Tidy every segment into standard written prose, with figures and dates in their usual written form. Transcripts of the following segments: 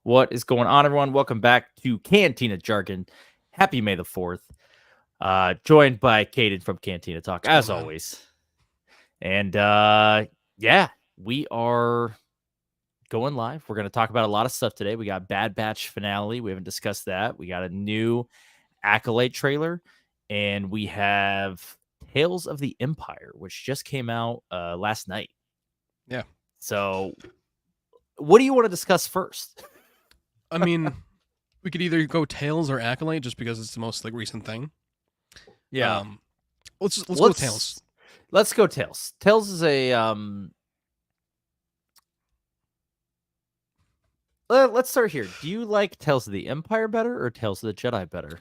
What is going on, everyone? Welcome back to Cantina Jargon. Happy May the 4th. Joined by Caden from Cantina Talk, What's as going on? always. And yeah, we are going live. We're going to talk about a lot of stuff today. We got Bad Batch finale. We haven't discussed that. We got a new Acolyte trailer. And we have Tales of the Empire, which just came out last night. Yeah. So, what do you want to discuss first? I mean, we could either go Tails or Acolyte just because it's the most recent thing. Yeah. Let's go Tails. Let's go Tails. Tails is a let's start here. Do you like Tales of the Empire better or Tales of the Jedi better?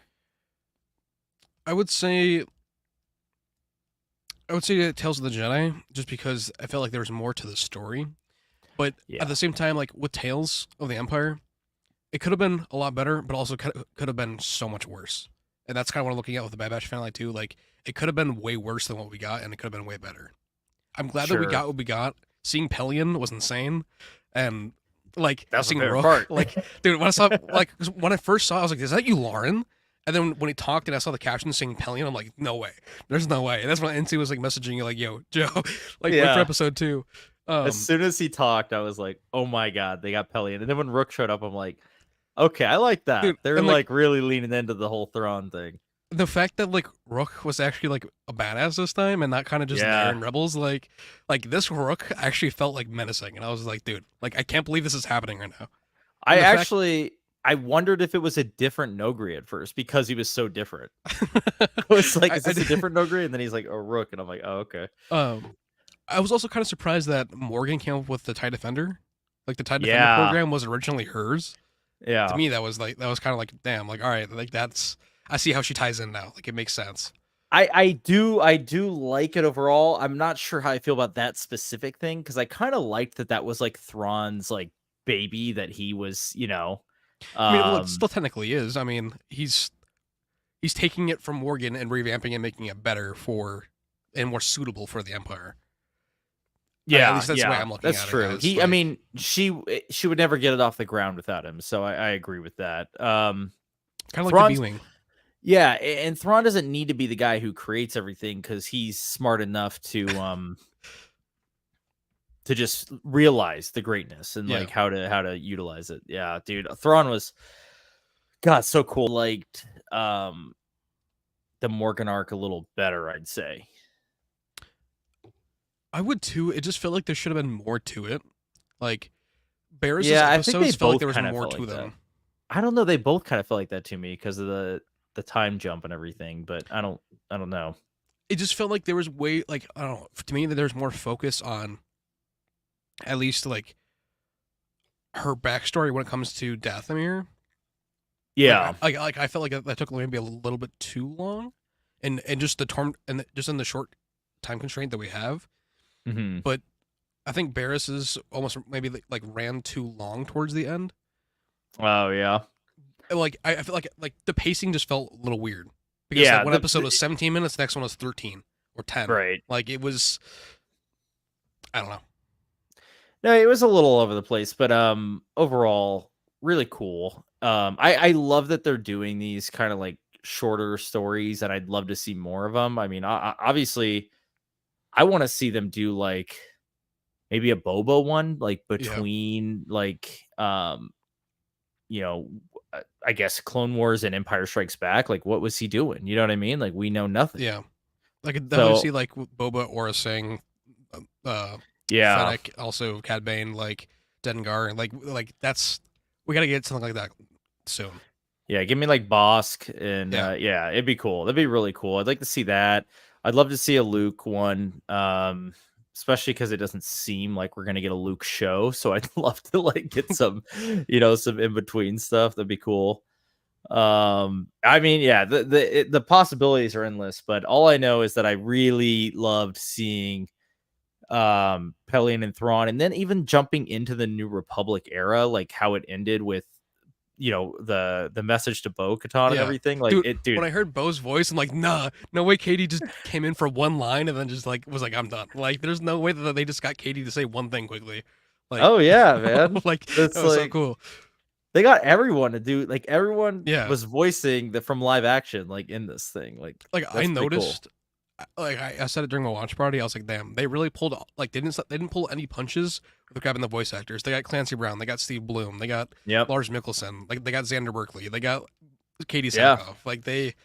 I would say Tales of the Jedi just because I felt like there was more to the story. But Yeah. at the same time, like with Tales of the Empire, it could have been a lot better, but also could have been so much worse. And that's kind of what I'm looking at with the Bad Batch finale too. Like it could have been way worse than what we got, and it could have been way better. I'm glad that we got what we got. Seeing Pelion was insane, and like That's seeing my favorite Rook, part. like dude, when I saw when I first saw, it, I was like, "Is that you, Lauren?" And then when he talked and I saw the caption saying Pelion, I'm like, "No way, there's no way." And that's when NC was like messaging you like, "Yo, Joe, like wait for episode 2." As soon as he talked, I was like, "Oh my god, they got Pelion." And then when Rook showed up, I'm like, "Okay, I like that." Dude, They're and like really leaning into the whole Thrawn thing. the fact that like Rook was actually like a badass this time and not kind of just there in Rebels, like this Rook actually felt like menacing, and I was like, dude, like I can't believe this is happening right now. I wondered if it was a different Nogri at first because he was so different. I was like, is this a different Nogri? And then he's like, a Rook, and I'm like, oh, okay. I was also kind of surprised that Morgan came up with the TIE Defender. Like the TIE Defender program was originally hers. Yeah. To me, that was kind of like, damn, like all right, like I see how she ties in now. Like it makes sense. I do like it overall. I'm not sure how I feel about that specific thing because I kind of liked that was like Thrawn's like baby that he was, I mean, well, it still technically is. I mean, he's taking it from Morgan and revamping and making it better and more suitable for the Empire. Yeah, at least that's the way I'm looking at it. That's true. I mean, she would never get it off the ground without him. So I agree with that. Kind of like the B-wing. Yeah, and Thrawn doesn't need to be the guy who creates everything because he's smart enough to to just realize the greatness and like how to utilize it. Yeah, dude, Thrawn was so cool. Liked the Morgan arc a little better, I'd say. I would too. It just felt like there should have been more to it. Like Barris's episodes felt like there was more to them. I don't know. They both kind of felt like that to me because of the time jump and everything, but I don't know. It just felt like there was I don't know. To me, that there's more focus on at least like her backstory when it comes to Dathomir. Yeah, like I felt like that took maybe a little bit too long, and just just in the short time constraint that we have. Mm-hmm. But I think Barris is almost maybe like ran too long towards the end. Oh yeah. Like I feel like the pacing just felt a little weird because like one episode was 17 minutes, the next one was 13 or 10. Right. Like it was, I don't know. No, it was a little over the place, but overall really cool. I love that they're doing these kind of like shorter stories, and I'd love to see more of them. I mean, obviously, I want to see them do like maybe a Boba one, like between like I guess Clone Wars and Empire Strikes Back. Like, what was he doing? You know what I mean? Like, we know nothing. Yeah, I could definitely see like Boba, Aura Singh, Fennec, also Cad Bane, like Dengar, like that's we got to get something like that soon. Yeah, give me like Bosk, and it'd be cool. That'd be really cool. I'd like to see that. I'd love to see a Luke one, especially because it doesn't seem like we're gonna get a Luke show. So I'd love to like get some, some in between stuff. That'd be cool. I mean, yeah, the possibilities are endless. But all I know is that I really loved seeing Pelion and Thrawn, and then even jumping into the New Republic era, like how it ended with the message to Bo-Katan and everything. Like dude, when I heard Bo's voice, I'm like, nah, no way Katie just came in for one line and then just like was like, I'm done. Like there's no way that they just got Katie to say one thing quickly. Like, oh yeah, man. like that was so cool. They got everyone to do like everyone Yeah, was voicing the from live action like in this thing. Like like I that's pretty cool. noticed, like I said it during my watch party. I was like, damn, they really pulled like they didn't pull any punches with grabbing the voice actors. They got Clancy Brown, they got Steve Bloom, they got Yep. Lars Mikkelsen, like they got Xander Berkeley, they got Katie Yeah. Sackhoff. Like they,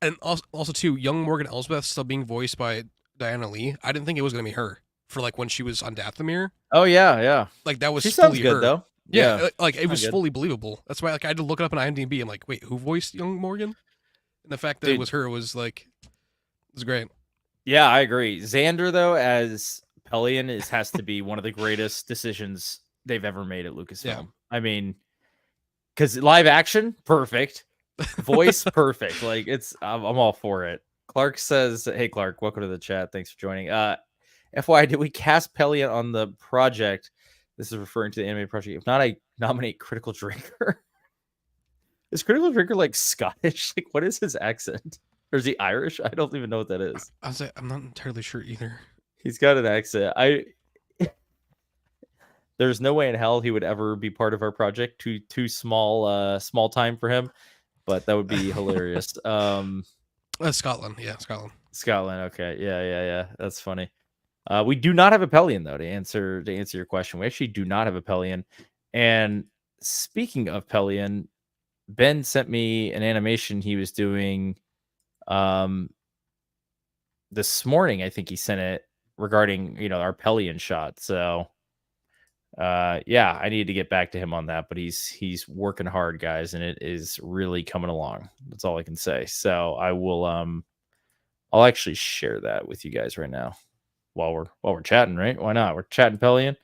and also too, young Morgan Elsbeth still being voiced by Diana Lee. I didn't think it was gonna be her for like when she was on Dathomir. Oh yeah, yeah. Like that was She sounds fully good her. though. Yeah, Yeah. like She it sounds was good. fully believable. That's why like I had to look it up on IMDb. I'm like, wait, who voiced young Morgan? And the fact that it Dude. was her was like, it was great. Yeah, I agree. Xander though as Pelion has to be one of the greatest decisions they've ever made at Lucasfilm. Yeah. I mean, because live action, perfect. Voice, perfect. Like I'm all for it. Clark says, "Hey Clark, welcome to the chat. Thanks for joining." FYI, did we cast Pelion on the project? This is referring to the anime project. If not, I nominate Critical Drinker. Is Critical Drinker like Scottish? Like, what is his accent? Or is he Irish? I don't even know what that is. I was like, I'm not entirely sure either. He's got an accent. There's no way in hell he would ever be part of our project. Too small time for him. But that would be hilarious. Scotland, yeah, Scotland. Scotland. Okay, yeah. That's funny. We do not have a Pelion though. To answer your question, we actually do not have a Pelion. And speaking of Pelion, Ben sent me an animation he was doing this morning. I think he sent it regarding our Pelion shot. So yeah, I need to get back to him on that, but he's working hard, guys, and it is really coming along. That's all I can say. So I will I'll actually share that with you guys right now while we're chatting, right? Why not? We're chatting Pelion.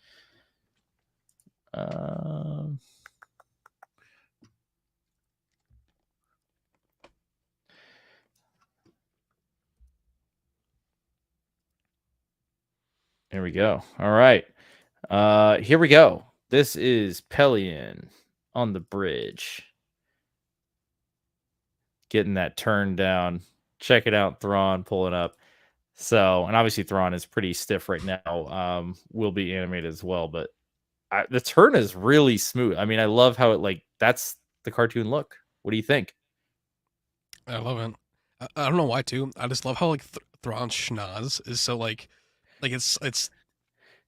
Here we go. All right. Here we go. This is Pelion on the bridge. Getting that turned down. Check it out, Thrawn pulling up. So, and obviously Thrawn is pretty stiff right now. Will be animated as well, but the turn is really smooth. I mean, I love how it that's the cartoon look. What do you think? I love it. I don't know why too. I just love how like Thrawn's schnoz is so like it fits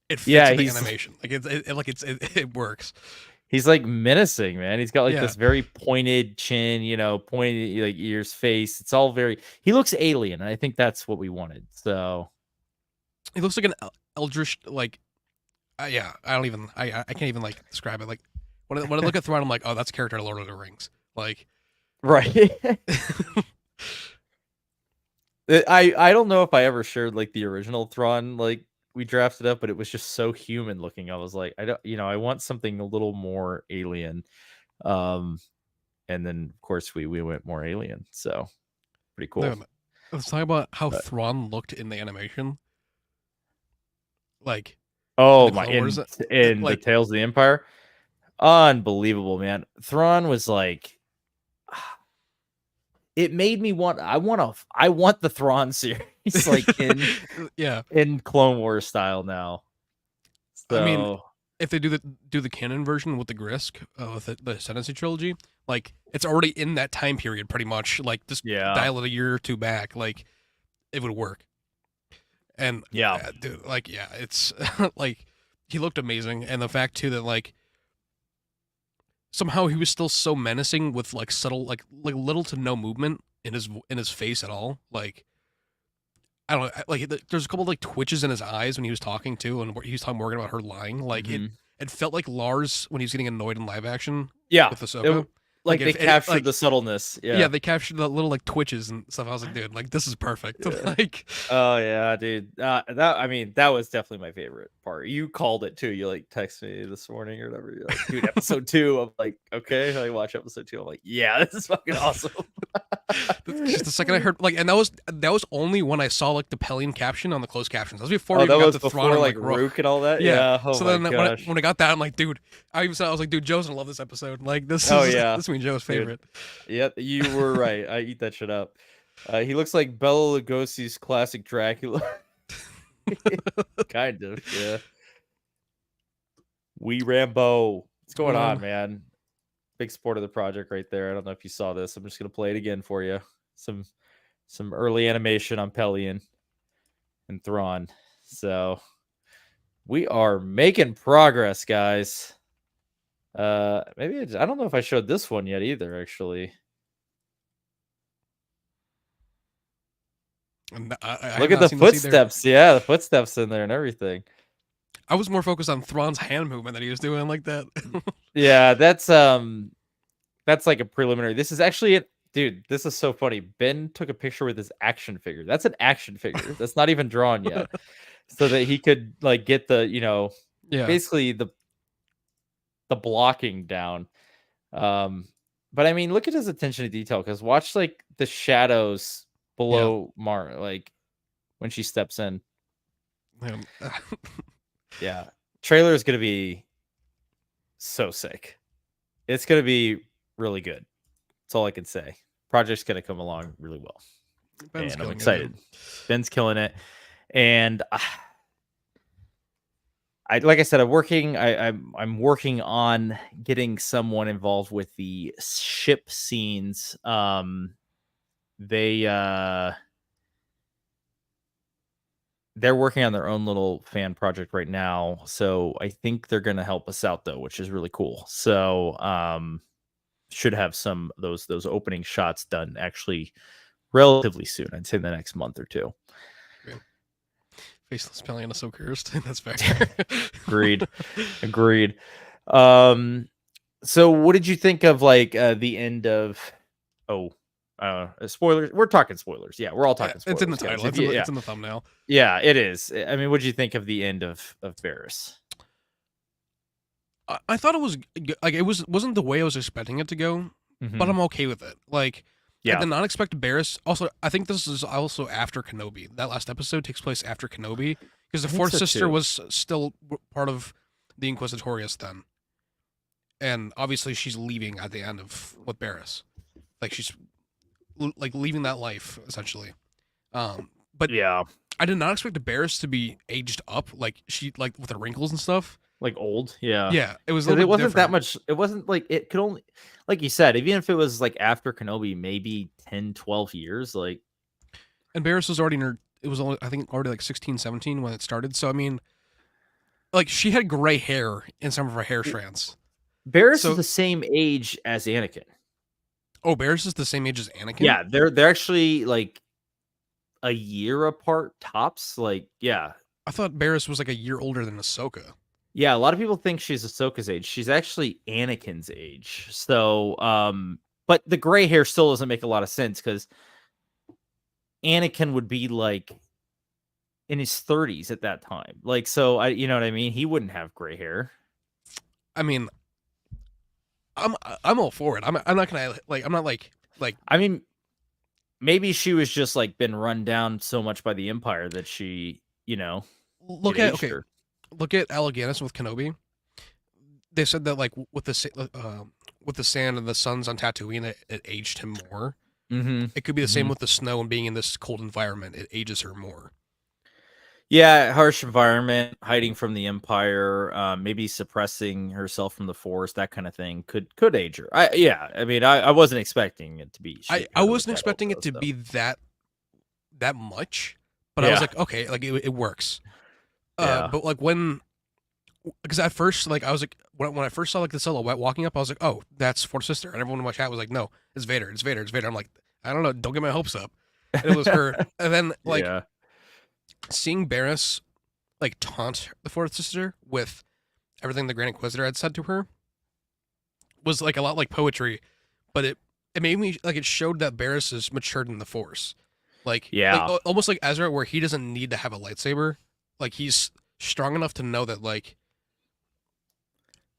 with the animation. Like it works. He's like menacing, man. He's got like Yeah. this very pointed chin, pointed like ears, face. It's all very. He looks alien, and I think that's what we wanted. So he looks like an eldritch like. Yeah, I can't even like describe it. Like when I look at Thrawn, I'm like, oh, that's a character in Lord of the Rings. Like, right. I don't know if I ever shared like the original Thrawn like we drafted up, but it was just so human looking. I was like, I don't, I want something a little more alien. And then of course we went more alien. So pretty cool. Let's talk about how Thrawn looked in the animation. Like, oh my, in like, the Tales of the Empire, unbelievable, man. Thrawn was like, it made me want. I want the Thrawn series, like in Clone Wars style now. So, I mean, if they do the canon version with the Grisk, the Ascendancy trilogy, like it's already in that time period, pretty much. Like just dial it a year or two back, like it would work. And dude, like it's like he looked amazing, and the fact too that like somehow he was still so menacing with like subtle, like little to no movement in his face at all. Like I don't know, like there's a couple of, like twitches in his eyes when he was talking too, and he was talking Morgan about her lying. Like it felt like Lars when he was getting annoyed in live action. Yeah, with Ahsoka. Like they captured the subtleness. Yeah, they captured the little like twitches and stuff. I was like, dude, like this is perfect. Yeah. Like, oh yeah, dude. That was definitely my favorite part. You called it too. You like text me this morning or whatever. You're like, dude, episode 2. I'm like, okay. I watch episode 2. I'm like, yeah, this is fucking awesome. Just the second I heard like, and that was only when I saw like the Pelion caption on the closed captions. That was before that was got the Thrawn and like Rook and all that. Yeah. Oh so then when I got that, I'm like, dude, I was like, dude, Joe's gonna love this episode. Like this is this is Joe's favorite. Dude. Yep, you were right. I eat that shit up. He looks like Bela Lugosi's classic Dracula. Kind of, yeah. Rambo. What's going on, man? big support of the project right there. I don't know if you saw this. I'm just gonna play it again for you. Some early animation on Pelion and Thrawn. So we are making progress, guys. Maybe I don't know if I showed this one yet either, actually. And I Look have at not the seen this either. footsteps. Yeah, the footsteps in there and everything. I was more focused on Thrawn's hand movement that he was doing like that. Yeah, that's like a preliminary. This is actually dude, this is so funny. Ben took a picture with his action figure. That's an action figure. That's not even drawn yet. So that he could like get the, Yeah. basically the blocking down. But I mean, look at his attention to detail, because watch like the shadows below like when she steps in. Yeah. Trailer is gonna be so sick. It's gonna be really good. That's all I can say. Project's gonna come along really well. Ben's and I'm killing excited. it, Ben's killing it. And like I said, I'm working on getting someone involved with the ship scenes. They're working on their own little fan project right now, so I think they're gonna help us out though, which is really cool. So should have some of those opening shots done actually relatively soon. I'd say the next month or two. Okay. Faceless Pelion is so cursed. That's fair. Agreed. So what did you think of like the end of spoilers? We're talking spoilers. Yeah, we're all talking spoilers. It's in the title. It's in the thumbnail. Yeah, it is. I mean, what did you think of the end of Barris? I thought it was like wasn't the way I was expecting it to go, but I'm okay with it. Like, I did not expect Barris. Also, I think this is also after Kenobi. That last episode takes place after Kenobi because the fourth sister was still part of the Inquisitorius then, and obviously she's leaving at the end of with Barris, like she's like leaving that life essentially. But yeah, I did not expect Barris to be aged up, like she like with the wrinkles and stuff. Like old, yeah. It was. It wasn't that much. It wasn't like it could only, like you said, even if it was like after Kenobi, maybe 10, 12 years. Like, and Barris was already in her. It was only I think already like 16, 17 when it started. So I mean, like she had gray hair in some of her hair strands. Barris is the same age as Anakin. Oh, Barris is the same age as Anakin. Yeah, they're actually like a year apart tops. Like, yeah. I thought Barris was like a year older than Ahsoka. Yeah, a lot of people think she's Ahsoka's age. She's actually Anakin's age. So, but the gray hair still doesn't make a lot of sense because Anakin would be like in his 30s at that time. Like, so you know what I mean? He wouldn't have gray hair. I mean, I'm all for it. I'm not gonna like. I'm not like. I mean, maybe she was just like been run down so much by the Empire that she, look at her. Look at Alliganis with Kenobi. They said that like with the sand and the suns on Tatooine, it aged him more. It could be the same with the snow and being in this cold environment. It ages her more. Yeah, harsh environment, hiding from the Empire, maybe suppressing herself from the Force, that kind of thing could age her. I mean, I wasn't expecting it to be. I wasn't expecting it to be that much, but I was like, okay, like it works. But like because at first, like I was like, when I first saw like the silhouette walking up, I was like, oh, that's Fourth Sister, and everyone in my chat was like, no, it's Vader, it's Vader, it's Vader. I'm like, I don't know, don't get my hopes up. And it was her, and then like seeing Barris like taunt the Fourth Sister with everything the Grand Inquisitor had said to her was like a lot like poetry, but it made me like it showed that Barris is matured in the Force, like almost like Ezra, where he doesn't need to have a lightsaber. Like he's strong enough to know that like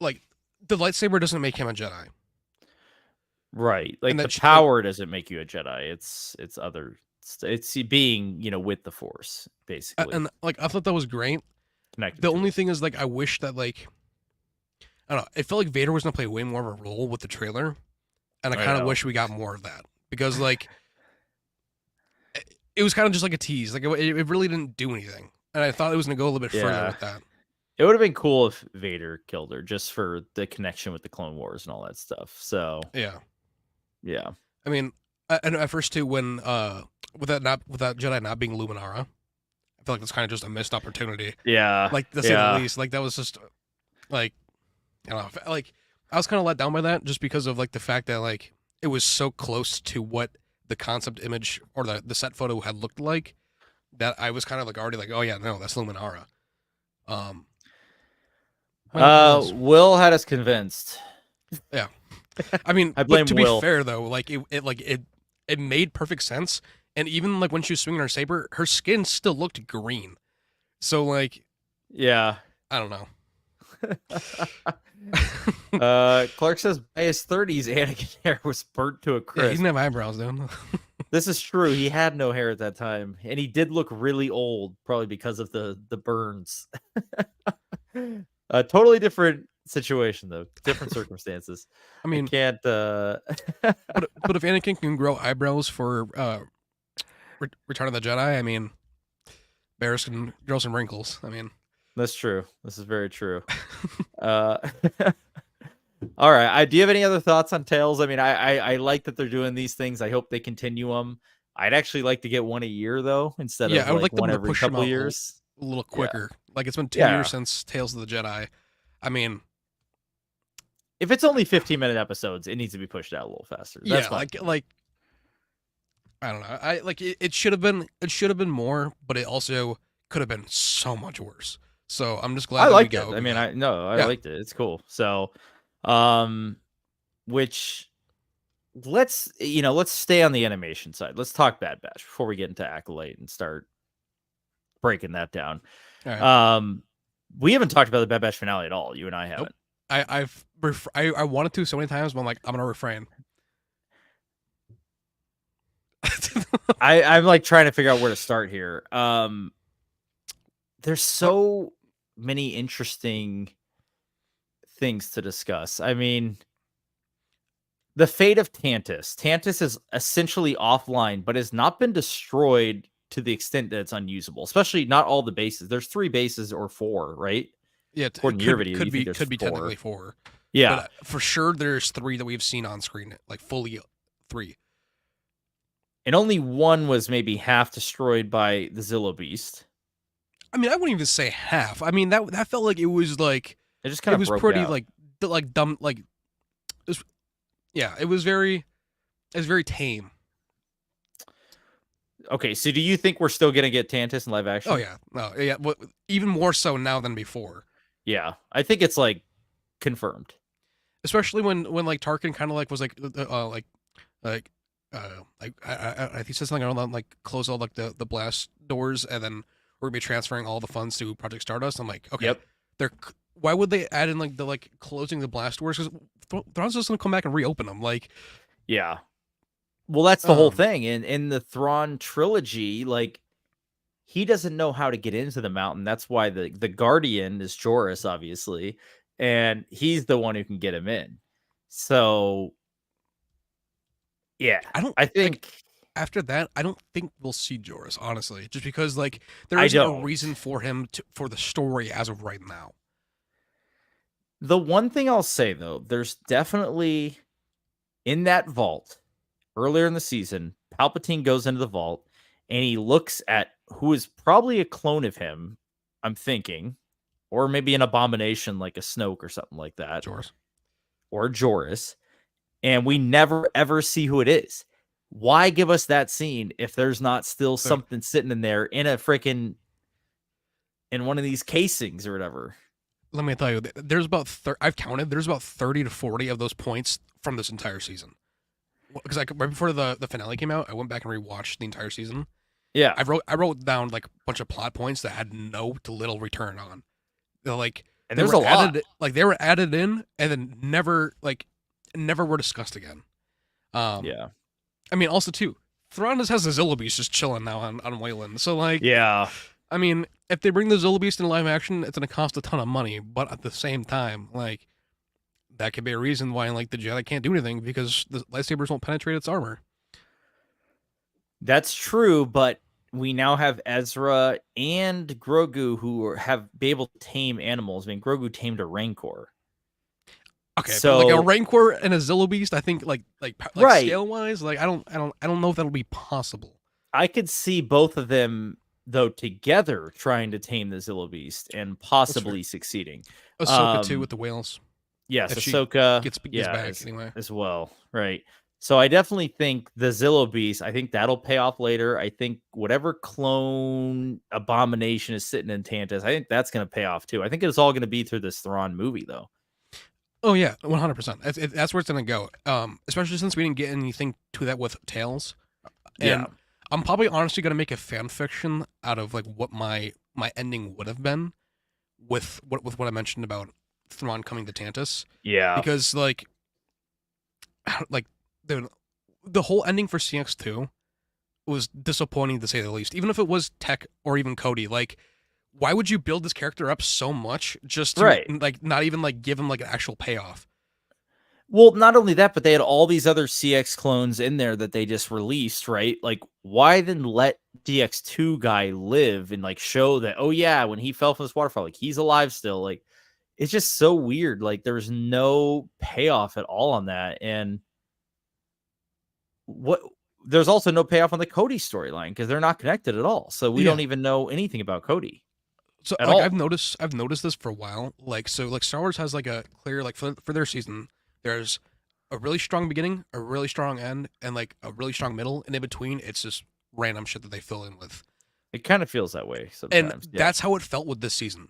the lightsaber doesn't make him a Jedi. Right. Like the power doesn't make you a Jedi. It's being, with the Force, basically. And like I thought that was great. The only thing is like I wish that like I don't know, it felt like Vader was gonna play way more of a role with the trailer. And I kind of wish we got more of that. Because like it was kind of just like a tease. Like it really didn't do anything. And I thought it was going to go a little bit further with that. It would have been cool if Vader killed her, just for the connection with the Clone Wars and all that stuff. So Yeah. yeah. I mean, and at first too, when with that Jedi not being Luminara, I feel like that's kind of just a missed opportunity. Yeah. Like to say the least. Like that was just like I don't know. Like I was kind of let down by that just because of like the fact that like it was so close to what the concept image or the set photo had looked like that I was kind of like already like, oh yeah, no, that's Luminara. Um, Will had us convinced. Yeah. I mean, I but blame to Will. be fair though, like it made perfect sense. And even like when she was swinging her saber, her skin still looked green. So like, Yeah. I don't know. Clark says by his 30s, Anakin hair was burnt to a Yeah, he crisp. didn't have eyebrows, dude. This is true. He had no hair at that time, and he did look really old, probably because of the burns. A totally different situation, though. Different circumstances. I mean, I can't. but if Anakin can grow eyebrows for Return of the Jedi, I mean, bears can grow some wrinkles. I mean, That's true. This is very true. All right. Do you have any other thoughts on Tales? I mean, I like that they're doing these things. I hope they continue them. I'd actually like to get one a year though, instead yeah, of I would like like them one to every push them couple out years. a little quicker. Like it's been 2 Yeah. years since Tales of the Jedi. I mean, If it's only 15-minute episodes, it needs to be pushed out a little faster. That's yeah, fine. like I don't know. I like it should have been more, but it also could have been so much worse. So I'm just glad I that liked we it. got. I mean, I Yeah. liked it. It's cool. So, which let's stay on the animation side. Let's talk Bad Batch before we get into Acolyte and start breaking that down. All right. We haven't talked about the Bad Batch finale at all. You and I haven't. I wanted to so many times, but I'm like, I'm gonna refrain. I'm like trying to figure out where to start here. There's so many interesting things to discuss. I mean, the fate of Tantus. Tantus is essentially offline, but has not been destroyed to the extent that it's unusable. Especially not all the bases. There's 3 bases or 4, right? Yeah, According to your video, could be 4. technically 4. Yeah, but for sure there's 3 that we've seen on screen, like fully 3. and only 1 was maybe half destroyed by the Zillo Beast. I mean, I wouldn't even say half. I mean, that felt like it was like It just kind of was broke pretty out. like dumb. Like, it was very tame. Okay, so do you think we're still gonna get Tantus in live action? Oh yeah, no, yeah, even more so now than before. Yeah, I think it's like confirmed. Especially when like Tarkin kind of like was like he said something around like close all like the blast doors, and then we're gonna be transferring all the funds to Project Stardust. I'm like, okay, Yep. why would they add in like the like closing the blast doors? Because Thrawn's just gonna come back and reopen them. Like, yeah. Well, that's the whole thing. In the Thrawn trilogy, like he doesn't know how to get into the mountain. That's why the Guardian is Joruus, obviously, and he's the one who can get him in. So, yeah, I think after that, I don't think we'll see Joruus, honestly, just because like there isn't a reason for him for the story as of right now. The one thing I'll say though, there's definitely in that vault earlier in the season, Palpatine goes into the vault and he looks at who is probably a clone of him, I'm thinking, or maybe an abomination like a Snoke or something like that. Joruus. And we never ever see who it is. Why give us that scene if there's not still something sitting in there in one of these casings or whatever? Let me tell you, there's about I've counted. There's about 30 to 40 of those points from this entire season. Because like right before the finale came out, I went back and rewatched the entire season. Yeah, I wrote down like a bunch of plot points that had no to little return on. They're like, and there's a lot. Like they were added in and then never were discussed again. Yeah. I mean, also too, Thrawn just has the Zillo Beast just chilling now on Wayland. So like, yeah. I mean, if they bring the Zillo Beast in live action, it's gonna cost a ton of money. But at the same time, like, that could be a reason why like the Jedi can't do anything because the lightsabers won't penetrate its armor. That's true, but we now have Ezra and Grogu who have be able to tame animals. I mean, Grogu tamed a Rancor. Okay, but like a So Rancor and a Zillo Beast, I think like right, scale wise, like I don't know if that'll be possible. I could see both of them though together trying to tame the Zillo Beast and That's fair. possibly succeeding. Ahsoka too with the whales, Yes, if she Ahsoka, gets yeah, back anyway. as well, right. So I definitely think the Zillo Beast, I think that'll pay off later. I think whatever clone abomination is sitting in Tantus, I think that's going to pay off too. I think it's all going to be through this Thrawn movie, though. Oh yeah, 100%. That's where it's gonna go. Especially since we didn't get anything to that with Tails, Yeah, and I'm probably honestly gonna make a fan fiction out of like what my ending would have been with what I mentioned about Thrawn coming to Tantus, yeah, because like the whole ending for CX2 was disappointing to say the least. Even if it was Tech or even Cody, like why would you build this character up so much just to right. like not even like give him like an actual payoff? Well, not only that, but they had all these other CX clones in there that they just released, right? Like, why then let DX2 guy live and like show that, oh yeah, when he fell from this waterfall, like he's alive still. Like, it's just so weird. Like, there's no payoff at all on that. And what there's also no payoff on the Cody storyline because they're not connected at all. So we Yeah. don't even know anything about Cody So at like all. I've noticed this for a while. Like so like Star Wars has like a clear like for their season, there's a really strong beginning, a really strong end, and like a really strong middle, and in between it's just random shit that they fill in with. It kind of feels that way And sometimes. Yeah. that's how it felt with this season.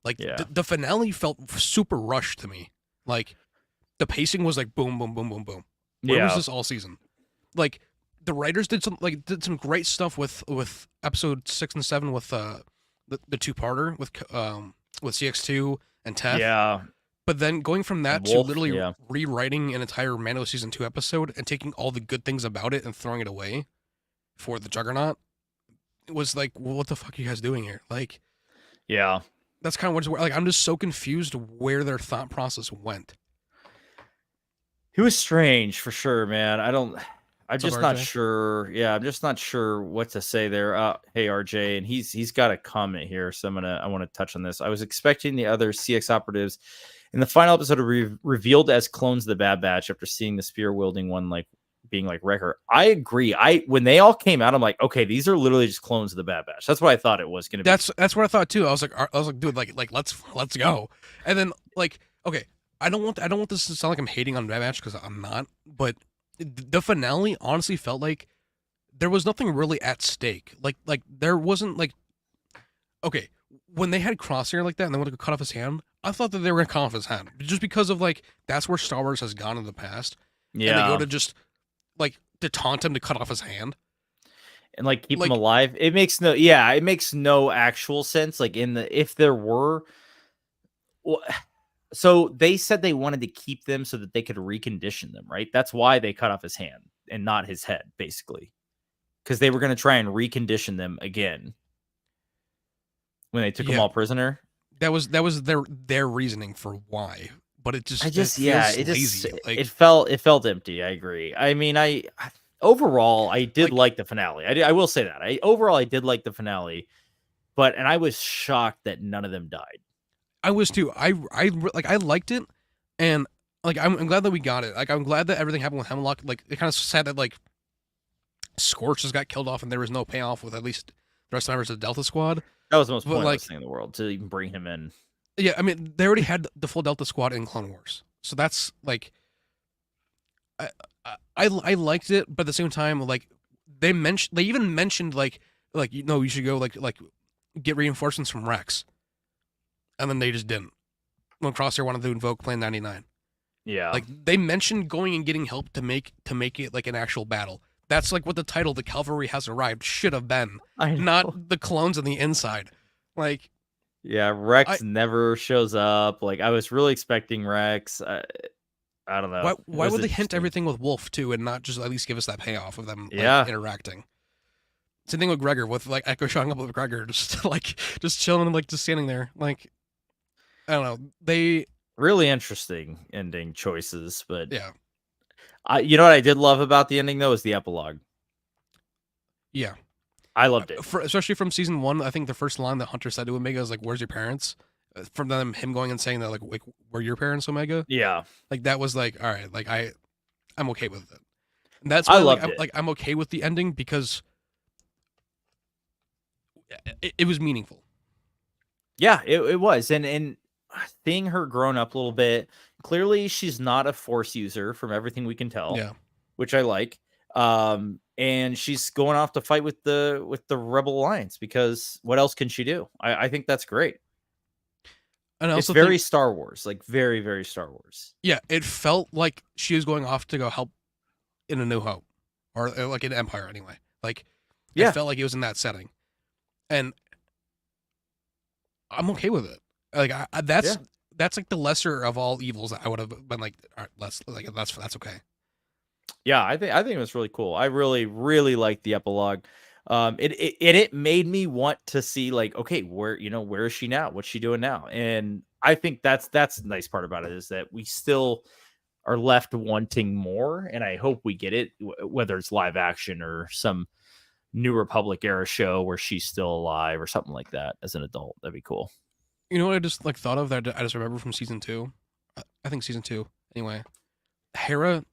Like Yeah. the finale felt super rushed to me. Like the pacing was like boom, boom, boom, boom, boom. Where was Yeah. this all season? Like the writers did some great stuff with episode 6 and 7 with the two parter with CX2 and Teth. Yeah. But then going from that And to Wolf. literally Yeah. rewriting an entire Mando season 2 episode and taking all the good things about it and throwing it away for the Juggernaut, it was like, well, what the fuck are you guys doing here? Like, Yeah. that's kind of what's like. I'm just so confused where their thought process went. He was strange for sure, man. I'm What's up, just not RJ? sure. Yeah, I'm just not sure what to say there. Hey RJ, and he's got a comment here, so I want to touch on this. I was expecting the other CX operatives in the final episode to be revealed as clones of the Bad Batch after seeing the spear wielding one like being like Wrecker. I agree. When they all came out, I'm like, okay, these are literally just clones of the Bad Batch. That's what I thought it was going to be. That's what I thought too. I was like, dude, like let's go. And then like, okay, I don't want this to sound like I'm hating on Bad Batch because I'm not. But the finale honestly felt like there was nothing really at stake. Like there wasn't like, okay, when they had Crosshair like that and they wanted to cut off his hand, I thought that they were gonna cut off his hand just because of like that's where Star Wars has gone in the past, and they go Yeah, to just like to taunt him to cut off his hand. and like keep him Like alive. It makes no actual sense. Like if there were. Well, so they said they wanted to keep them so that they could recondition them, right? That's why they cut off his hand and not his head, basically, because they were going to try and recondition them again when they took them yeah, all prisoner. that was their reasoning for why, but I it just, yeah, feels lazy. Like it felt empty. I agree. I mean, overall I did like the finale. I will say that I did like the finale, and I was shocked that none of them died. I was too. I liked it, and like I'm glad that we got it. Like I'm glad that everything happened with Hemlock. Like it kind of sad that like Scorch just got killed off, and there was no payoff with at least the rest of the members of the Delta Squad. That was the most But like, pointless thing in the world to even bring him in. yeah, I mean they already had the full Delta Squad in Clone Wars, so that's like I I liked it, but at the same time, like they even mentioned like you know you should go like get reinforcements from Rex, and then they just didn't. When Crosshair wanted to invoke Plan 99. Yeah, Like they mentioned going and getting help to make it like an actual battle. That's like what the title "The Cavalry Has Arrived" should have been, I know. not the clones on the inside. Like, Yeah, Rex I never shows up. Like I was really expecting Rex. I don't know. It why was would they hint interesting. everything with Wolf too, and not just at least give us that payoff of them like Yeah, interacting? Same thing with Gregor, with like Echo showing up with Gregor, just like just chilling, like just standing there. Like I don't know, they really interesting ending choices. But yeah you know what I did love about the ending though is the epilogue. yeah I loved it. Especially from season 1. I think the first line that Hunter said to Omega is like, "Where's your parents?" From him going and saying that like, "Where your parents, Omega?" Yeah, Like that was like, all right, like I'm okay with it. And that's I why like loved it. I'm okay with the ending because it was meaningful. Yeah, it was, and seeing her grown up a little bit. Clearly, she's not a Force user from everything we can tell, Yeah. which I like. And she's going off to fight with the Rebel Alliance because what else can she do? I think that's great. And I It's also very think, Star Wars, like very, very Star Wars. yeah, it felt like she was going off to go help in A New Hope, or like in Empire anyway. Like it Yeah, felt like it was in that setting, and I'm okay with it. Like yeah, that's like the lesser of all evils that I would have been like, all right, let's like that's okay. yeah. I think it was really cool. I really, really liked the epilogue. It made me want to see like, okay, where is she now? What's she doing now? And I think that's the nice part about it is that we still are left wanting more, and I hope we get it, whether it's live action or some New Republic era show where she's still alive or something like that as an adult. That'd be cool. You know what I just like thought of that I just remember from season 2. I think season 2 anyway. Hera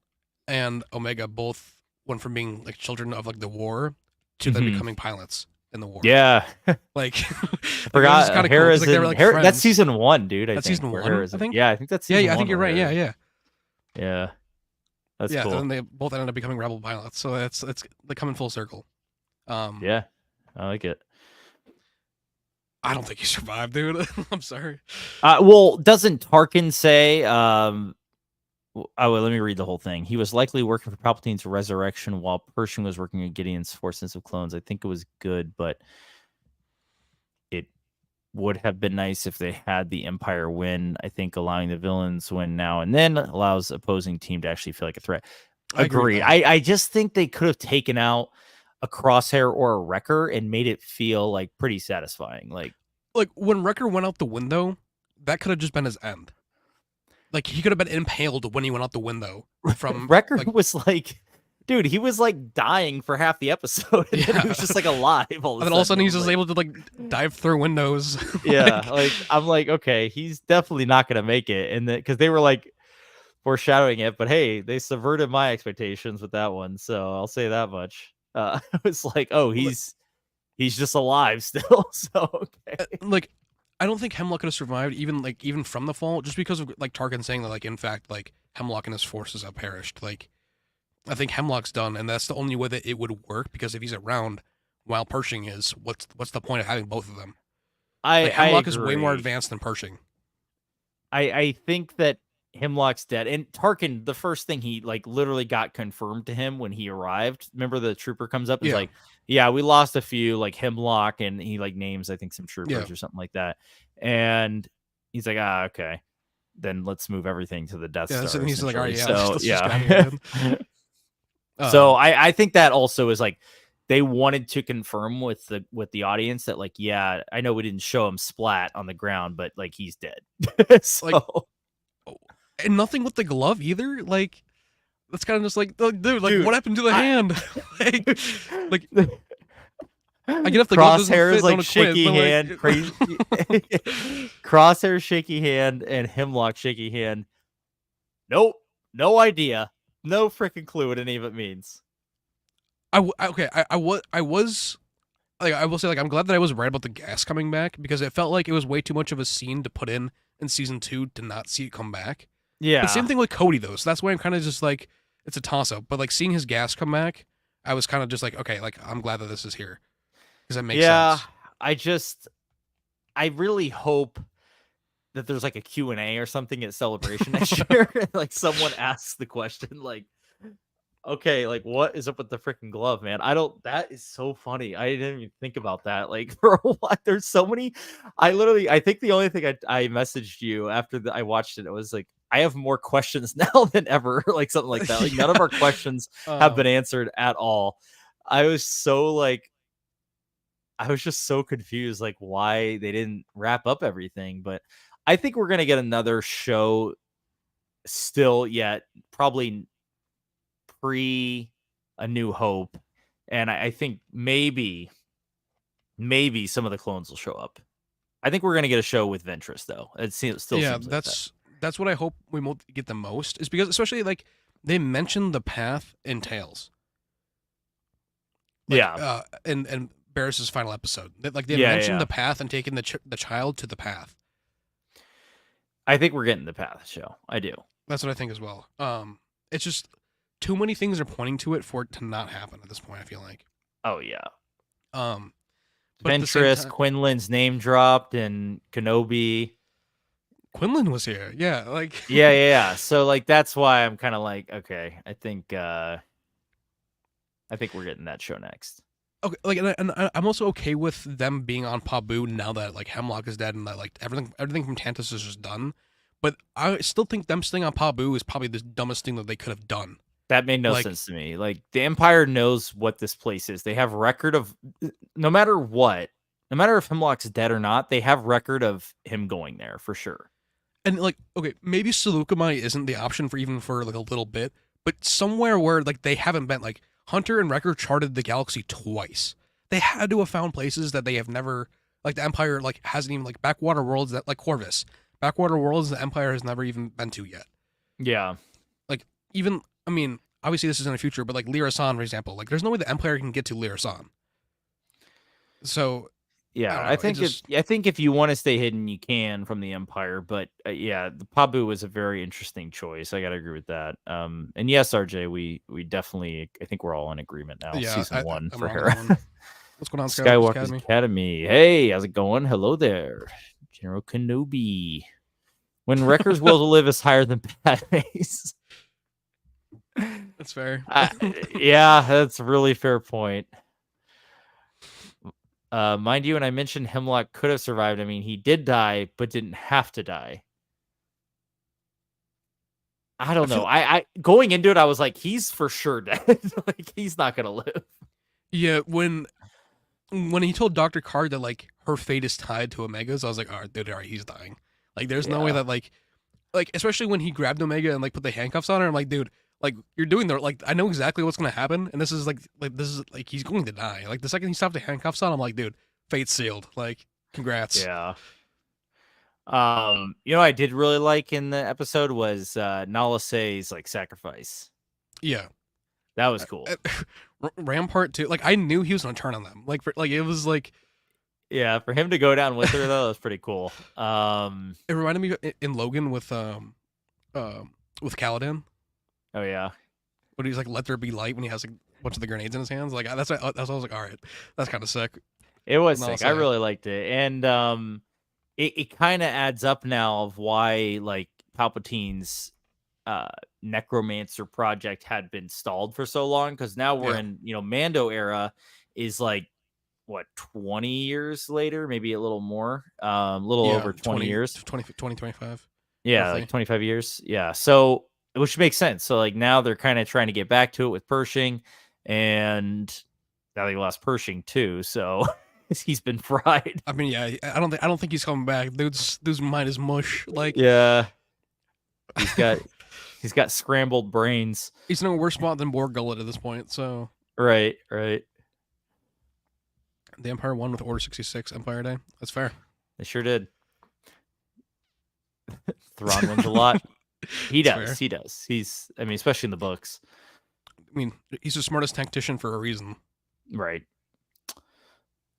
and Omega both went from being like children of like the war to then Mhm. becoming pilots in the war. Yeah, Like, I like that was forgot kind of cool because Hera's like they were in like Hera. That's friends. season 1, dude. I That's think season where 1, Hera's I in. think. Yeah, I think that's Yeah, season yeah, I 1 think you're where right. Hera Yeah, is. yeah, Yeah, that's yeah. And cool. then they both ended up becoming rebel pilots. So it's like coming full circle. Um, Yeah, I like it. I don't think he survived, dude. I'm sorry. Well, doesn't Tarkin say? Oh, well, let me read the whole thing. He was likely working for Palpatine's resurrection while Pershing was working on Gideon's forces of clones. I think it was good, but it would have been nice if they had the Empire win. I think allowing the villains win now and then allows opposing team to actually feel like a threat. I agree with Agreed. that. I just think they could have taken out a Crosshair or a Wrecker and made it feel like pretty satisfying. Like when Wrecker went out the window, that could have just been his end. Like he could have been impaled when he went out the window from Wrecker like, was like, dude, he was like dying for half the episode, and then he yeah. was just like alive all of And a then all of a sudden. sudden It he's was just like, able to like dive through windows. yeah, like I'm like, okay, he's definitely not gonna make it, and because they were like foreshadowing it, but hey, they subverted my expectations with that one, so I'll say that much. It was like, oh, like, he's just alive still, so okay. like I don't think Hemlock could have survived even from the fall, just because of like Tarkin saying that like in fact like Hemlock and his forces have perished. Like I think Hemlock's done, and that's the only way that it would work. Because if he's around while Pershing is, what's the point of having both of them? Like I Hemlock is way more agree. advanced than Pershing. I think that Hemlock's dead. And Tarkin, the first thing he like literally got confirmed to him when he arrived. Remember the trooper comes up and is Yeah, like, yeah, we lost a few, like Hemlock, and he like names, I think, some yeah, troopers or something like that. And he's like, ah, okay. Then let's move everything to the Death yeah. Star, So he's like, all right, essentially. yeah, So let's just get out of yeah. here, then. So Um, I think that also is like they wanted to confirm with the audience that like, yeah, I know we didn't show him splat on the ground, but like he's dead. like, So oh, and nothing with the glove either. Like that's kind of just like, dude, like what dude, happened to the I hand? like I get if the glove doesn't Crosshairs fit, don't like quit. shaky But like, hand, crazy Crosshair shaky hand and Hemlock shaky hand. Nope, no idea, no freaking clue what any of it means. okay, I was like, I will say, like, I'm glad that I was right about the gas coming back because it felt like it was way too much of a scene to put in season 2 to not see it come back. But Yeah, same thing with Cody though, so that's why I'm kind of just like, it's a toss up. But like seeing his gas come back, I was kind of just like, okay, like I'm glad that this is here because that makes yeah. sense. I really hope that there's like a Q&A or something at Celebration next year. Like someone asks the question, like, okay, like what is up with the freaking glove, man? That is so funny. I didn't even think about that. Like for a while, there's so many. I think the only thing I messaged you after I watched it, it was like, I have more questions now than ever, like something like that. Like none of Yeah. our questions have been answered at all. I was so like, I was just so confused, like why they didn't wrap up everything. But I think we're gonna get another show still yet, probably pre A New Hope, and I think maybe maybe some of the clones will show up. I think we're gonna get a show with Ventress though. It still seems like that's what I hope we will get the most, is because especially like they mentioned the path in Tales. Like, yeah. and Barris's final episode. Like they Yeah, mentioned yeah. the path and taking the child to the path. I think we're getting the path show. I do. That's what I think as well. It's just too many things are pointing to it for it to not happen at this point, I feel like. Oh yeah. But at the same Ventress, time, Quinlan's name dropped, and Kenobi. Quinlan was here. Yeah, like yeah. So like that's why I'm kind of like, okay, I think we're getting that show next. okay, like, and I'm also okay with them being on Pabu now that like Hemlock is dead and that like everything from Tantus is just done. But I still think them staying on Pabu is probably the dumbest thing that they could have done. That made no Like- sense to me. Like the Empire knows what this place is. They have record of no matter what, no matter if Hemlock's dead or not, they have record of him going there for sure. And like, okay, maybe Seleucami isn't the option for even for like a little bit, but somewhere where like they haven't been, like Hunter and Wrecker charted the galaxy twice. They had to have found places that they have never, like the Empire like hasn't even, like backwater worlds that like Corvus, backwater worlds the Empire has never even been to yet. Yeah. Like even, I mean, obviously this is in the future, but like Lyrasan, for example, like there's no way the Empire can get to Lyrasan. So Yeah, I don't know, I think if you want to stay hidden, you can from the Empire. But yeah, the Pabu was a very interesting choice. I gotta agree with that. And yes, RJ, we definitely, I think we're all in agreement now. yeah, Season one I'm for on her. that one. What's going on, Skywalker's Academy. Hey, how's it going? Hello there, General Kenobi. When Wrecker's will to live is higher than Padme's. That's fair. Yeah, that's a really fair point. Mind you, when I mentioned Hemlock could have survived, I mean, he did die, but didn't have to die. I don't know. I going into it, I was like, he's for sure dead. Like, he's not gonna live. Yeah, when he told Dr. Card that like her fate is tied to Omega's, I was like, all right, he's dying. Like, there's no way that like especially when he grabbed Omega and like put the handcuffs on her, I'm like, dude, like you're doing the like I know exactly what's gonna happen, and this is like he's going to die. Like the second he stopped the handcuffs on, I'm like, dude, fate's sealed. Like, congrats. Yeah. You know, I did really like in the episode was Nala Say's like sacrifice. Yeah, that was cool. Rampart too. Like I knew he was gonna turn on them. Like it was like. Yeah, for him to go down with her though, that was pretty cool. It reminded me in Logan with Kaladin. Oh yeah, when he's like, "Let there be light," when he has like a bunch of the grenades in his hands. Like that's what I was like, all right, that's kind of sick. It was sick. I really liked it, and it kind of adds up now of why like Palpatine's necromancer project had been stalled for so long, because now we're in Mando era is like what 20 years later, maybe a little more, a little over 20 years, 25. Yeah, roughly. Like 25 years. Yeah, so which makes sense. So like now they're kind of trying to get back to it with Pershing, and now they lost Pershing too, so he's been fried. I mean, yeah, I don't think he's coming back. Dude's mind is mush. Like, yeah, he's got scrambled brains. He's in a worse spot than Borg Gullet at this point. So right. The Empire won with Order 66 Empire Day. That's fair. They sure did. Thrawn wins a lot. He does. Fair. He does. I mean, especially in the books. I mean, he's the smartest tactician for a reason. Right.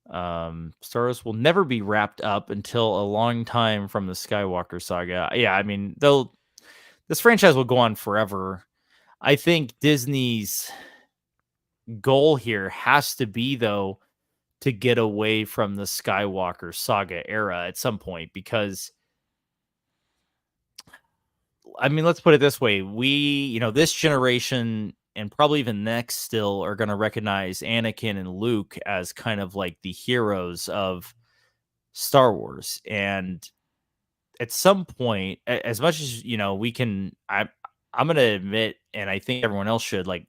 Star Wars will never be wrapped up until a long time from the Skywalker saga. Yeah, I mean, this franchise will go on forever. I think Disney's goal here has to be, though, to get away from the Skywalker saga era at some point, because I mean, let's put it this way. This generation and probably even next still are going to recognize Anakin and Luke as kind of like the heroes of Star Wars. And at some point, as much as, we can, I'm going to admit, and I think everyone else should, like,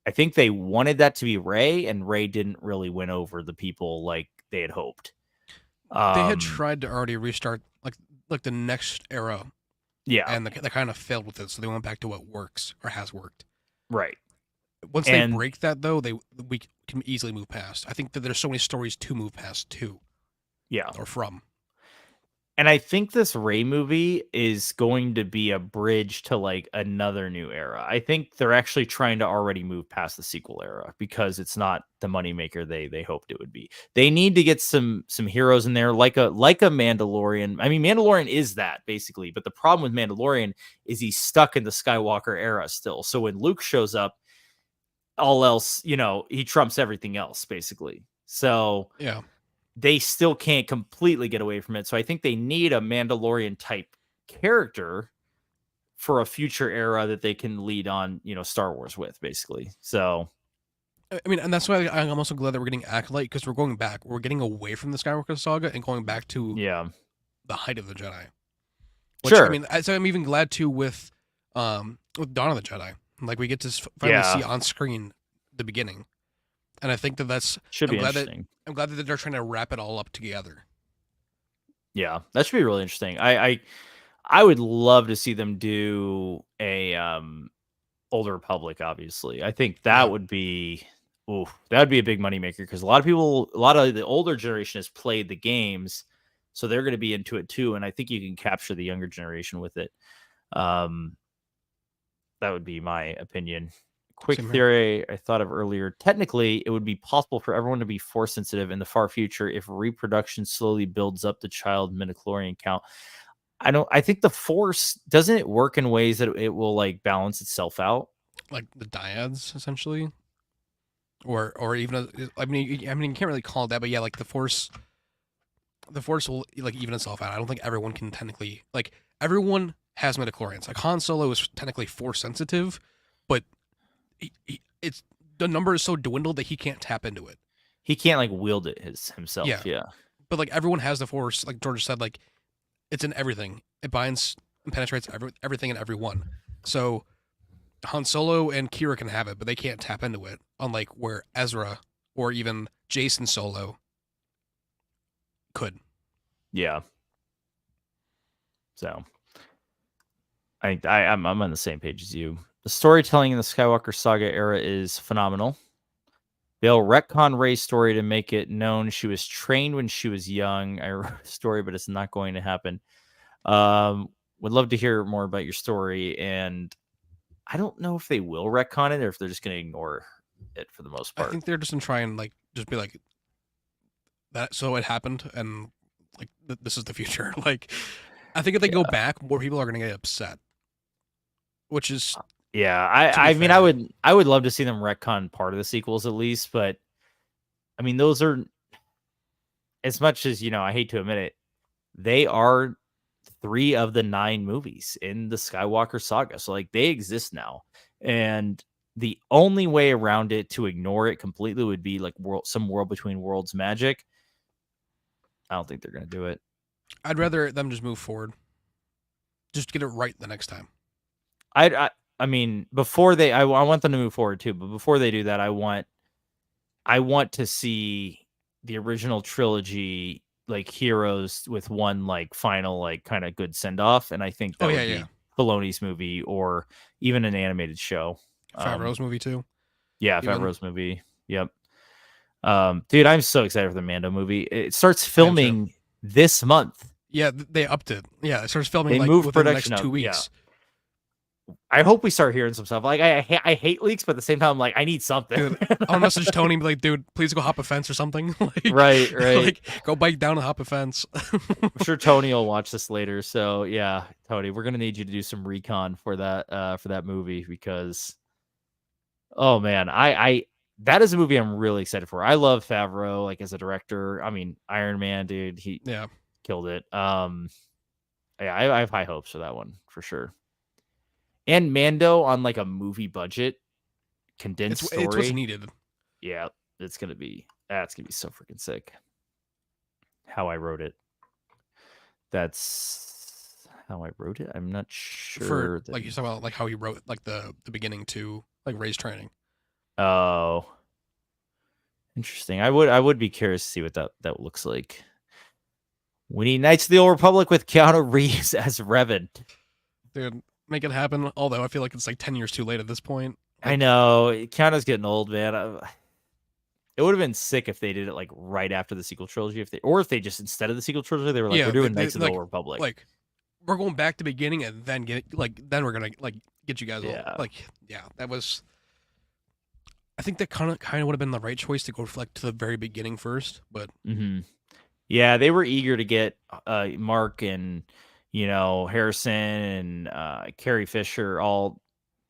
I think they wanted that to be Rey, and Rey didn't really win over the people like they had hoped. They had tried to already restart like the next era. Yeah. And they kind of failed with it, so they went back to what works or has worked. Right. Once they And break that, though, we can easily move past. I think that there's so many stories to move past too, yeah. or from. And I think this Rey movie is going to be a bridge to like another new era. I think they're actually trying to already move past the sequel era because it's not the moneymaker they hoped it would be. They need to get some heroes in there like a Mandalorian. I mean, Mandalorian is that basically, but the problem with Mandalorian is he's stuck in the Skywalker era still. So when Luke shows up, all else, he trumps everything else basically. So Yeah. they still can't completely get away from it. So I think they need a Mandalorian type character for a future era that they can lead on, Star Wars with, basically. So I mean, and that's why I'm also glad that we're getting Acolyte, because we're going back. We're getting away from the Skywalker saga and going back to yeah, the height of the Jedi. Which, I sure, mean, so I'm even glad too with Dawn of the Jedi. Like we get to finally yeah, see on screen the beginning, and I think that's. should I'm be glad interesting. I'm glad that they're trying to wrap it all up together. Yeah, that should be really interesting. I would love to see them do a Older Republic. Obviously, I think that Yeah. would be. Ooh, that would be a big moneymaker because a lot of the older generation has played the games, so they're going to be into it too. And I think you can capture the younger generation with it. Um, that would be my opinion. Quick Same here. theory I thought of earlier. Technically, it would be possible for everyone to be force sensitive in the far future if reproduction slowly builds up the child midichlorian count. I think the force doesn't it work in ways that it will like balance itself out. Like the dyads, essentially, or even I mean you can't really call it that, but yeah, like the force will like even itself out. I don't think everyone can technically like everyone has midichlorians. Like Han Solo is technically force sensitive, but it's the number is so dwindled that he can't tap into it. He can't like wield it himself. Yeah, Yeah. but like everyone has the force. Like George said, like it's in everything. It binds and penetrates everything and everyone. So Han Solo and Kira can have it, but they can't tap into it. Unlike where Ezra or even Jason Solo could. Yeah. So I'm on the same page as you. The storytelling in the Skywalker saga era is phenomenal. They'll retcon Rey's story to make it known she was trained when she was young. I wrote a story, but it's not going to happen. Would love to hear more about your story, and I don't know if they will retcon it or if they're just going to ignore it for the most I part. think they're just gonna try and like just be like that. So it happened, and like this is the future. Like I think if they go back, more people are gonna get upset. Which is Yeah, to be I mean, fair. I would love to see them retcon part of the sequels at least, but I mean, those are as much as I hate to admit it, they are 3 of the 9 movies in the Skywalker saga. So like they exist now. And the only way around it to ignore it completely would be like some world between worlds magic. I don't think they're going to do it. I'd rather them just move forward. Just get it right the next time. I mean, before I want them to move forward too, but before they do that, I want to see the original trilogy like heroes with one like final like kind of good send off, and I think that would be Filoni's movie or even an animated show. Favreau's movie too. Yeah, Favreau's movie. Yep. Dude, I'm so excited for the Mando movie. It starts filming this month. Yeah, they upped it. Yeah, it starts filming they like moved within the production next 2 up. weeks. Yeah. I hope we start hearing some stuff. Like I hate leaks, but at the same time, I'm like, I need something. Dude, I'll message Tony and be like, dude, please go hop a fence or something. Like, right. Like, go bike down and hop a fence. I'm sure Tony will watch this later. So yeah, Tony, we're gonna need you to do some recon for that movie because, oh man, I that is a movie I'm really excited for. I love Favreau like as a director. I mean, Iron Man, dude, he killed it. Yeah, I have high hopes for that one for sure. And Mando on like a movie budget, condensed story. It's what's needed. Yeah, that's gonna be so freaking sick. How I wrote it. That's how I wrote it. I'm not sure. Like you said about like how he wrote like the beginning to like Rey's training. Oh, interesting. I would be curious to see what that looks like. We need Knights of the Old Republic with Keanu Reeves as Revan. Dude, make it happen. Although I feel like it's like 10 years too late at this point. I Like, know Countdown's getting old, man. It would have been sick if they did it like right after the sequel trilogy, if they just instead of the sequel trilogy, they were like, yeah, we're doing Knights of the Old Republic. like we're going back to beginning and then then we're gonna like get you guys all Yeah. like yeah, that was. I think that kind of would have been the right choice to go like to the very beginning first, but Yeah, they were eager to get Mark and Harrison and Carrie Fisher all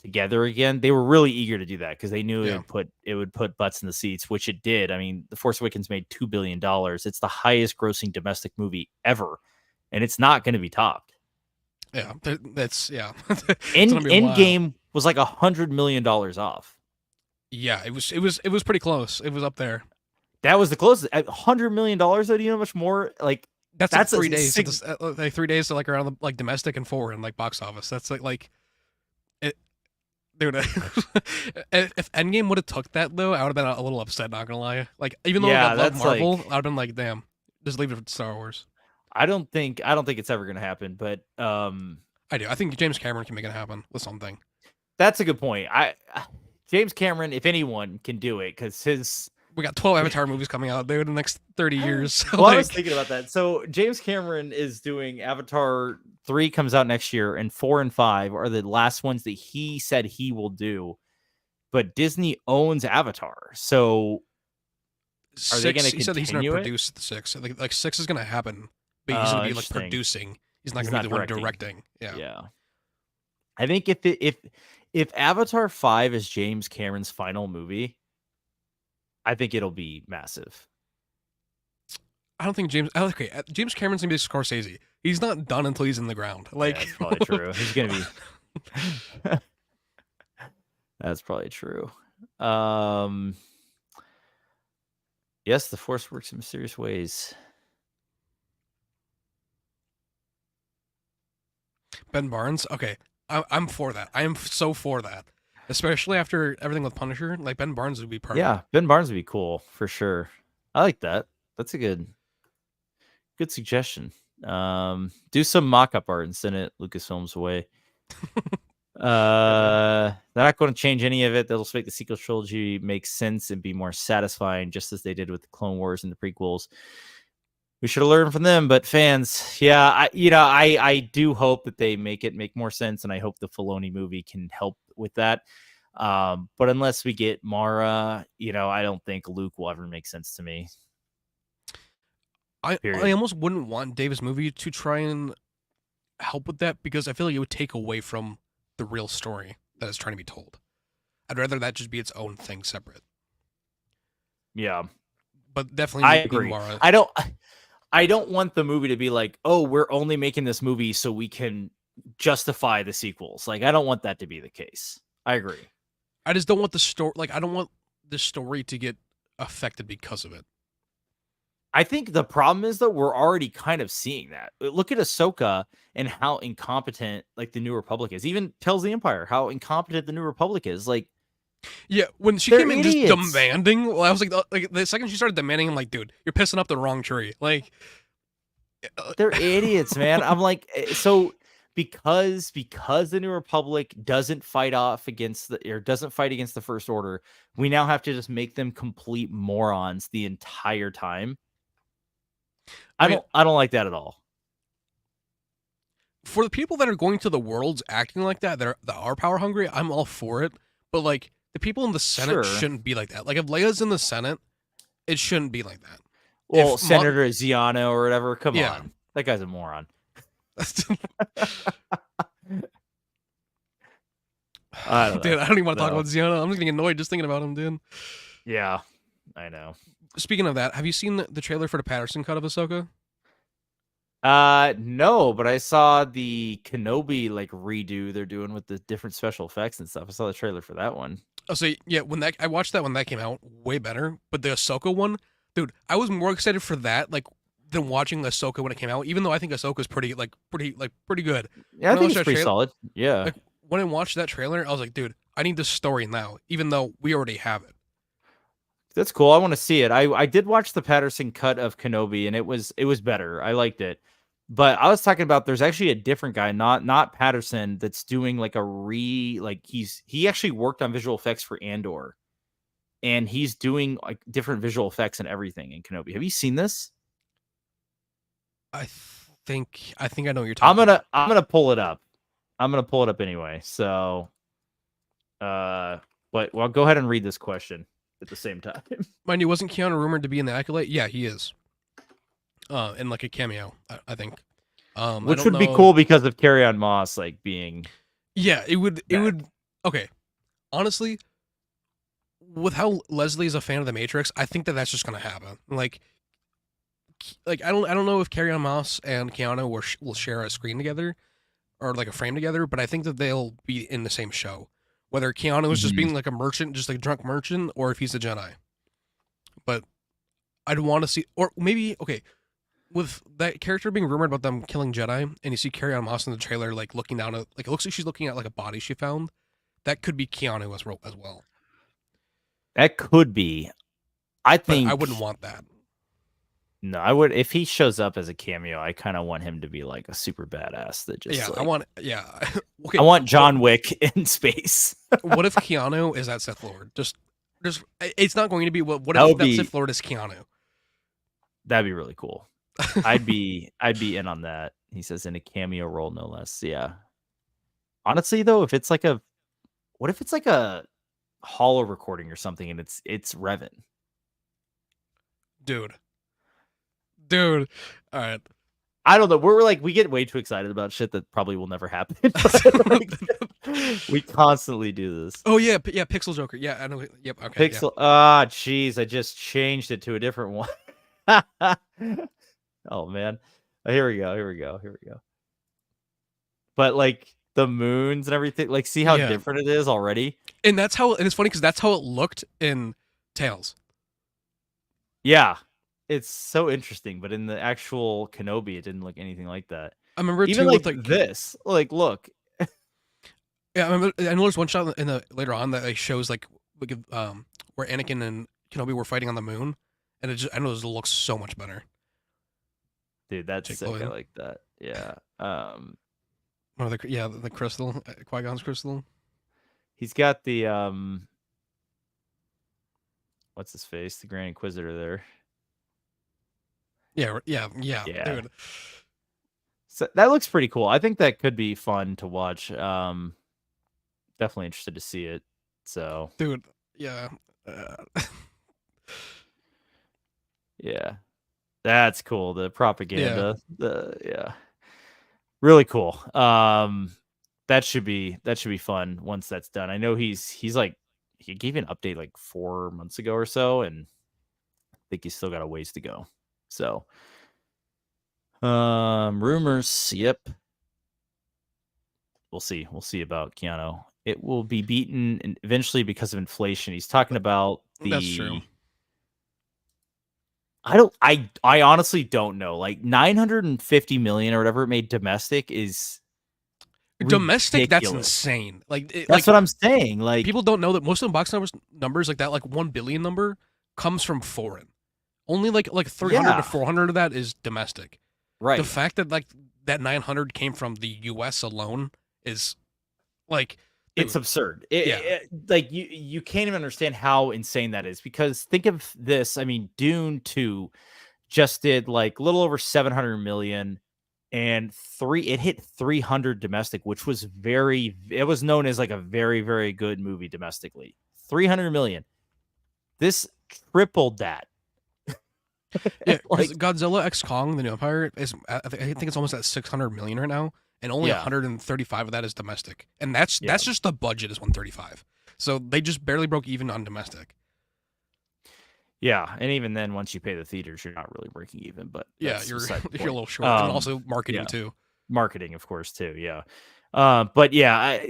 together again. They were really eager to do that because they knew yeah, it would put butts in the seats, which it did. I mean, The Force Awakens made $2 billion. It's the highest grossing domestic movie ever, and it's not going to be topped. yeah, that's yeah. It's gonna be wild. Endgame was like $100 million off. Yeah, it was pretty close. It was up there. That was the closest. $100 million. Though, do you know how much more? Like That's like 3 days. six. Like 3 days to like around the, like domestic and foreign like box office. That's like it, dude. If Endgame would have took that though, I would have been a little upset. Not gonna lie. Like even though I love Marvel, I'd have been like, damn, just leave it for Star Wars. I don't think it's ever gonna happen, but I do. I think James Cameron can make it happen with something. that's a good point. James Cameron, if anyone, can do it because we got 12 Avatar movies coming out, dude, in the next 30 years. Well, I was thinking about that. So James Cameron is doing Avatar 3 comes out next year, and 4 and 5 are the last ones that he said he will do. But Disney owns Avatar, so are they going to continue? He said he's going to produce the 6. Like 6 is going to happen, but he's going to be like producing. He's not going to be the one directing. Yeah. I think if Avatar 5 is James Cameron's final movie, I think it'll be massive. I don't think James Cameron's gonna be Scorsese. He's not done until he's in the ground. Like that's probably true. He's gonna be. That's probably true. Yes, the Force works in mysterious ways. Ben Barnes. Okay, I'm for that. I am so for that. Especially after everything with Punisher, like Ben Barnes would be perfect. Yeah, Ben Barnes would be cool for sure. I like that. That's a good suggestion. Do some mock-up art and send it Lucasfilm's way. They're not going to change any of it. They'll just make the sequel trilogy make sense and be more satisfying, just as they did with the Clone Wars and the prequels. We should have learned from them, but fans, yeah, I do hope that they make more sense, and I hope the Filoni movie can help with that. But unless we get Mara, I don't think Luke will ever make sense to me. I almost wouldn't want Davis' movie to try and help with that because I feel like it would take away from the real story that is trying to be told. I'd rather that just be its own thing separate. Yeah. But definitely I agree. Mara. I don't want the movie to be like, oh, we're only making this movie so we can justify the sequels. Like, I don't want that to be the case. I agree. I just don't want the story. Like, I don't want the story to get affected because of it. I think the problem is that we're already kind of seeing that. Look at Ahsoka and how incompetent like the New Republic is. Even tells the Empire how incompetent the New Republic is. Like, yeah, when she came in just demanding, well, I was like the second she started demanding, I'm like, dude, you're pissing up the wrong tree. Like, they're idiots, man. I'm like, so because the New Republic doesn't fight against the First Order, we now have to just make them complete morons the entire time. I don't like that at all. For the people that are going to the worlds acting like that are power hungry, I'm all for it. But like the people in the Senate shouldn't be like that. Like if Leia's in the Senate, it shouldn't be like that. Well, Senator Ziano or whatever, come on. That guy's a moron. Dude, I don't even want to talk about Ziano. I'm just getting annoyed just thinking about him, dude. Yeah, I know. Speaking of that, have you seen the trailer for the Patterson cut of Ahsoka? No, but I saw the Kenobi like redo they're doing with the different special effects and stuff. I saw the trailer for that one. Oh, so yeah, I watched that when that came out, way better. But the Ahsoka one, dude, I was more excited for that than watching Ahsoka when it came out. Even though I think Ahsoka's pretty good. Yeah, I think it's pretty solid. Yeah. Like when I watched that trailer, I was like, dude, I need this story now, even though we already have it. That's cool. I want to see it. I did watch the Patterson cut of Kenobi, and it was better. I liked it. But I was talking about there's actually a different guy, not Patterson, that's doing like he actually worked on visual effects for Andor, and he's doing like different visual effects and everything in Kenobi. Have you seen this? I think I know what you're talking about. I'm gonna pull it up. I'm gonna pull it up anyway. So, but well, go ahead and read this question at the same time. Mind you, wasn't Keanu rumored to be in the Acolyte? Yeah, he is. In like a cameo, I think. Which would be cool because of Carry On Moss like being. Yeah, it would. It would. Okay, honestly, with how Leslie is a fan of the Matrix, I think that that's just gonna happen. Like I don't know if Carry On Moss and Keanu will share a screen together or like a frame together, but I think that they'll be in the same show. Whether Keanu is just being like a merchant, just like a drunk merchant, or if he's a Jedi. But I'd want to see, or maybe okay, with that character being rumored about them killing Jedi, and you see Carrie Ann Moss in the trailer, like looking down at, like it looks like she's looking at like a body she found. That could be Keanu as well. That could be. I think but I wouldn't want that. No, I would if he shows up as a cameo. I kind of want him to be like a super badass that just. Yeah, like, I want. Yeah, okay. I want John Wick in space. What if Keanu is that Sith Lord? Just, it's not going to be. What if that Sith Lord is Keanu? That'd be really cool. I'd be in on that. He says in a cameo role, no less. Yeah. Honestly, though, what if it's like a holo recording or something, and it's Revan? Dude. All right. I don't know. We get way too excited about shit that probably will never happen. We constantly do this. Oh yeah, Pixel Joker. Yeah, I know. Yep. Okay. Pixel. Ah, jeez, I just changed it to a different one. Oh man. Here we go. But like the moons and everything, like see how different it is already. And it's funny because that's how it looked in Tales. Yeah. It's so interesting, but in the actual Kenobi, it didn't look anything like that. I remember even too, like with this. Like, look. Yeah, I know there's one shot in the later on that shows like where Anakin and Kenobi were fighting on the moon, and I know it looks so much better. Dude, that's sick. I like that. Yeah. One of the crystal, Qui-Gon's crystal. He's got the what's his face? The Grand Inquisitor there. Yeah. Dude. So that looks pretty cool. I think that could be fun to watch. Definitely interested to see it. So, dude, yeah. Yeah. That's cool. The propaganda. Really cool. That should be fun once that's done. I know he's like he gave an update like 4 months ago or so, and I think he's still got a ways to go. So, rumors. Yep. We'll see. We'll see about Keanu. It will be beaten eventually because of inflation. He's talking about the. That's true. I honestly don't know. Like 950 million or whatever it made domestic is domestic. Ridiculous. That's insane. Like that's what I'm saying. Like people don't know that most of the box numbers like that, like 1 billion number, comes from foreign. Only like 300 to 400 of that is domestic. Right. The fact that like that 900 came from the U.S. alone is like. It's absurd. Like you can't even understand how insane that is, because think of this. I mean, Dune 2 just did like a little over 700 million, and it hit 300 domestic, which was it was known as like a very, very good movie domestically. 300 million. This tripled that. Yeah, like Godzilla X Kong, the New Empire I think it's almost at 600 million right now. And only 135 of that is domestic. And that's just the budget is 135. So they just barely broke even on domestic. Yeah, and even then, once you pay the theaters, you're not really breaking even. But yeah, you're a little short. And also marketing too. Marketing, of course, too. Yeah. But yeah,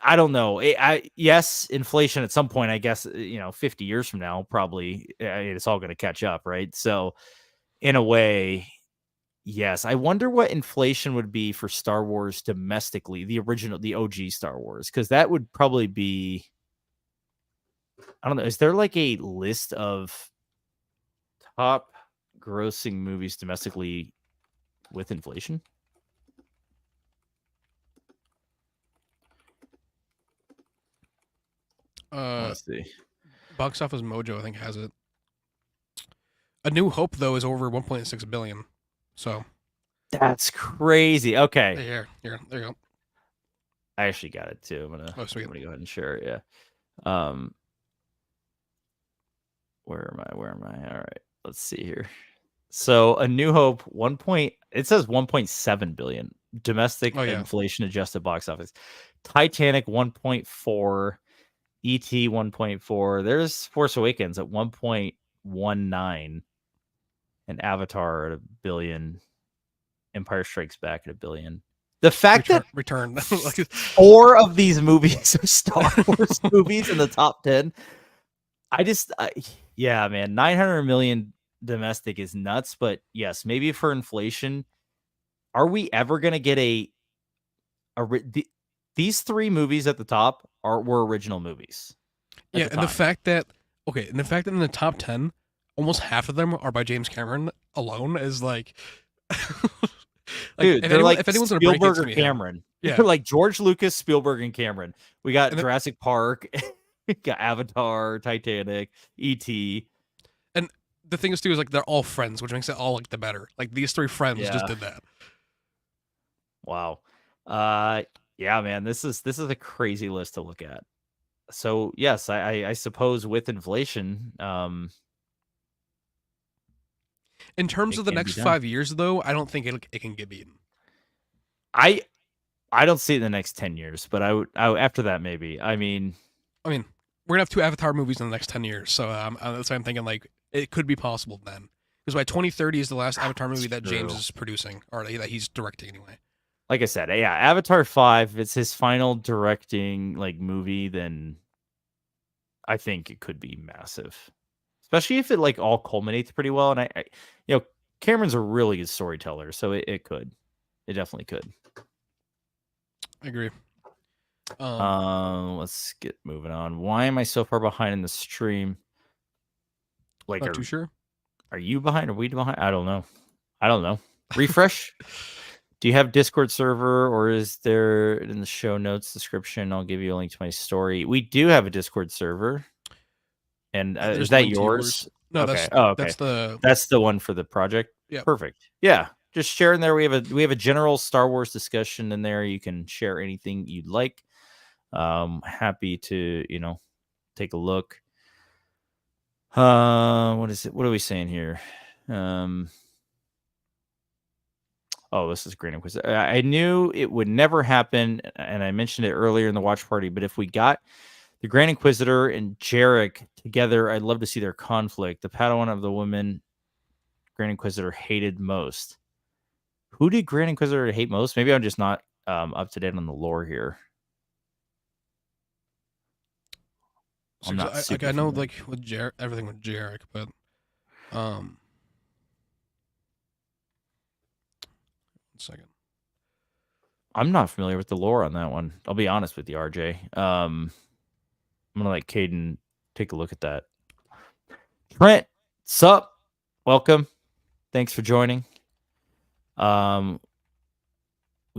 I don't know. Yes, inflation at some point, I guess, 50 years from now, probably it's all going to catch up, right? So in a way. Yes, I wonder what inflation would be for Star Wars domestically, the OG Star Wars, because that would probably be, I don't know, is there like a list of top grossing movies domestically with inflation? Let's see. Box Office Mojo, I think, has it. A New Hope, though, is over 1.6 billion. So That's crazy. Okay. there you go. I actually got it too. I'm gonna sweet. go ahead and share it. Yeah. Where am I? All right. Let's see here. So A New Hope, it says 1.7 billion domestic inflation adjusted box office. Titanic 1.4, ET 1.4. There's Force Awakens at 1.19, and Avatar at 1 billion. Empire Strikes Back at 1 billion. The fact that Return 4 of these movies are Star Wars movies in the top 10. Yeah, man, 900 million domestic is nuts, but yes, maybe for inflation, are we ever going to get these 3 movies at the top were original movies? Yeah, and the fact that in the top 10, almost half of them are by James Cameron alone is like dude, they're like if anyone's gonna Spielberg or Cameron. Yeah. They're like George Lucas, Spielberg, and Cameron. We got Jurassic Park, we got Avatar, Titanic, E.T. And the thing is too is like they're all friends, which makes it all like the better. Like these 3 friends just did that. Wow. Yeah, man, this is a crazy list to look at. So yes, I suppose with inflation, in terms of the next 5 years, though, I don't think it can get beaten. I don't see it in the next 10 years, but I would after that maybe. I mean, we're gonna have 2 Avatar movies in the next 10 years, so that's why I'm thinking like it could be possible then. Because by 2030 is the last Avatar movie that James is producing, or that he's directing anyway. Like I said, yeah, Avatar 5, it's his final directing like movie, then I think it could be massive. Especially if it like all culminates pretty well. And I Cameron's a really good storyteller, so it could. It definitely could. I agree. Let's get moving on. Why am I so far behind in the stream? Like, not too sure. Are you behind? Are we behind? I don't know. Refresh. Do you have Discord server, or is there in the show notes description? I'll give you a link to my story. We do have a Discord server. And is that yours? No, okay. That's the one for the project. Yeah, perfect. Yeah, just share in there. We have a general Star Wars discussion in there. You can share anything you'd like. Happy to take a look. What is it? What are we saying here? Oh, this is Grand Inquisitor. I knew it would never happen, and I mentioned it earlier in the watch party. But if we got the Grand Inquisitor and Jarek together, I'd love to see their conflict. The Padawan of the woman Grand Inquisitor hated most. Who did Grand Inquisitor hate most? Maybe I'm just not up to date on the lore here. I'm not. I know, like with Jarek, everything with Jarek, but one second. I'm not familiar with the lore on that one. I'll be honest with you, RJ. I'm gonna let Caden take a look at that. Trent, sup? Welcome. Thanks for joining. We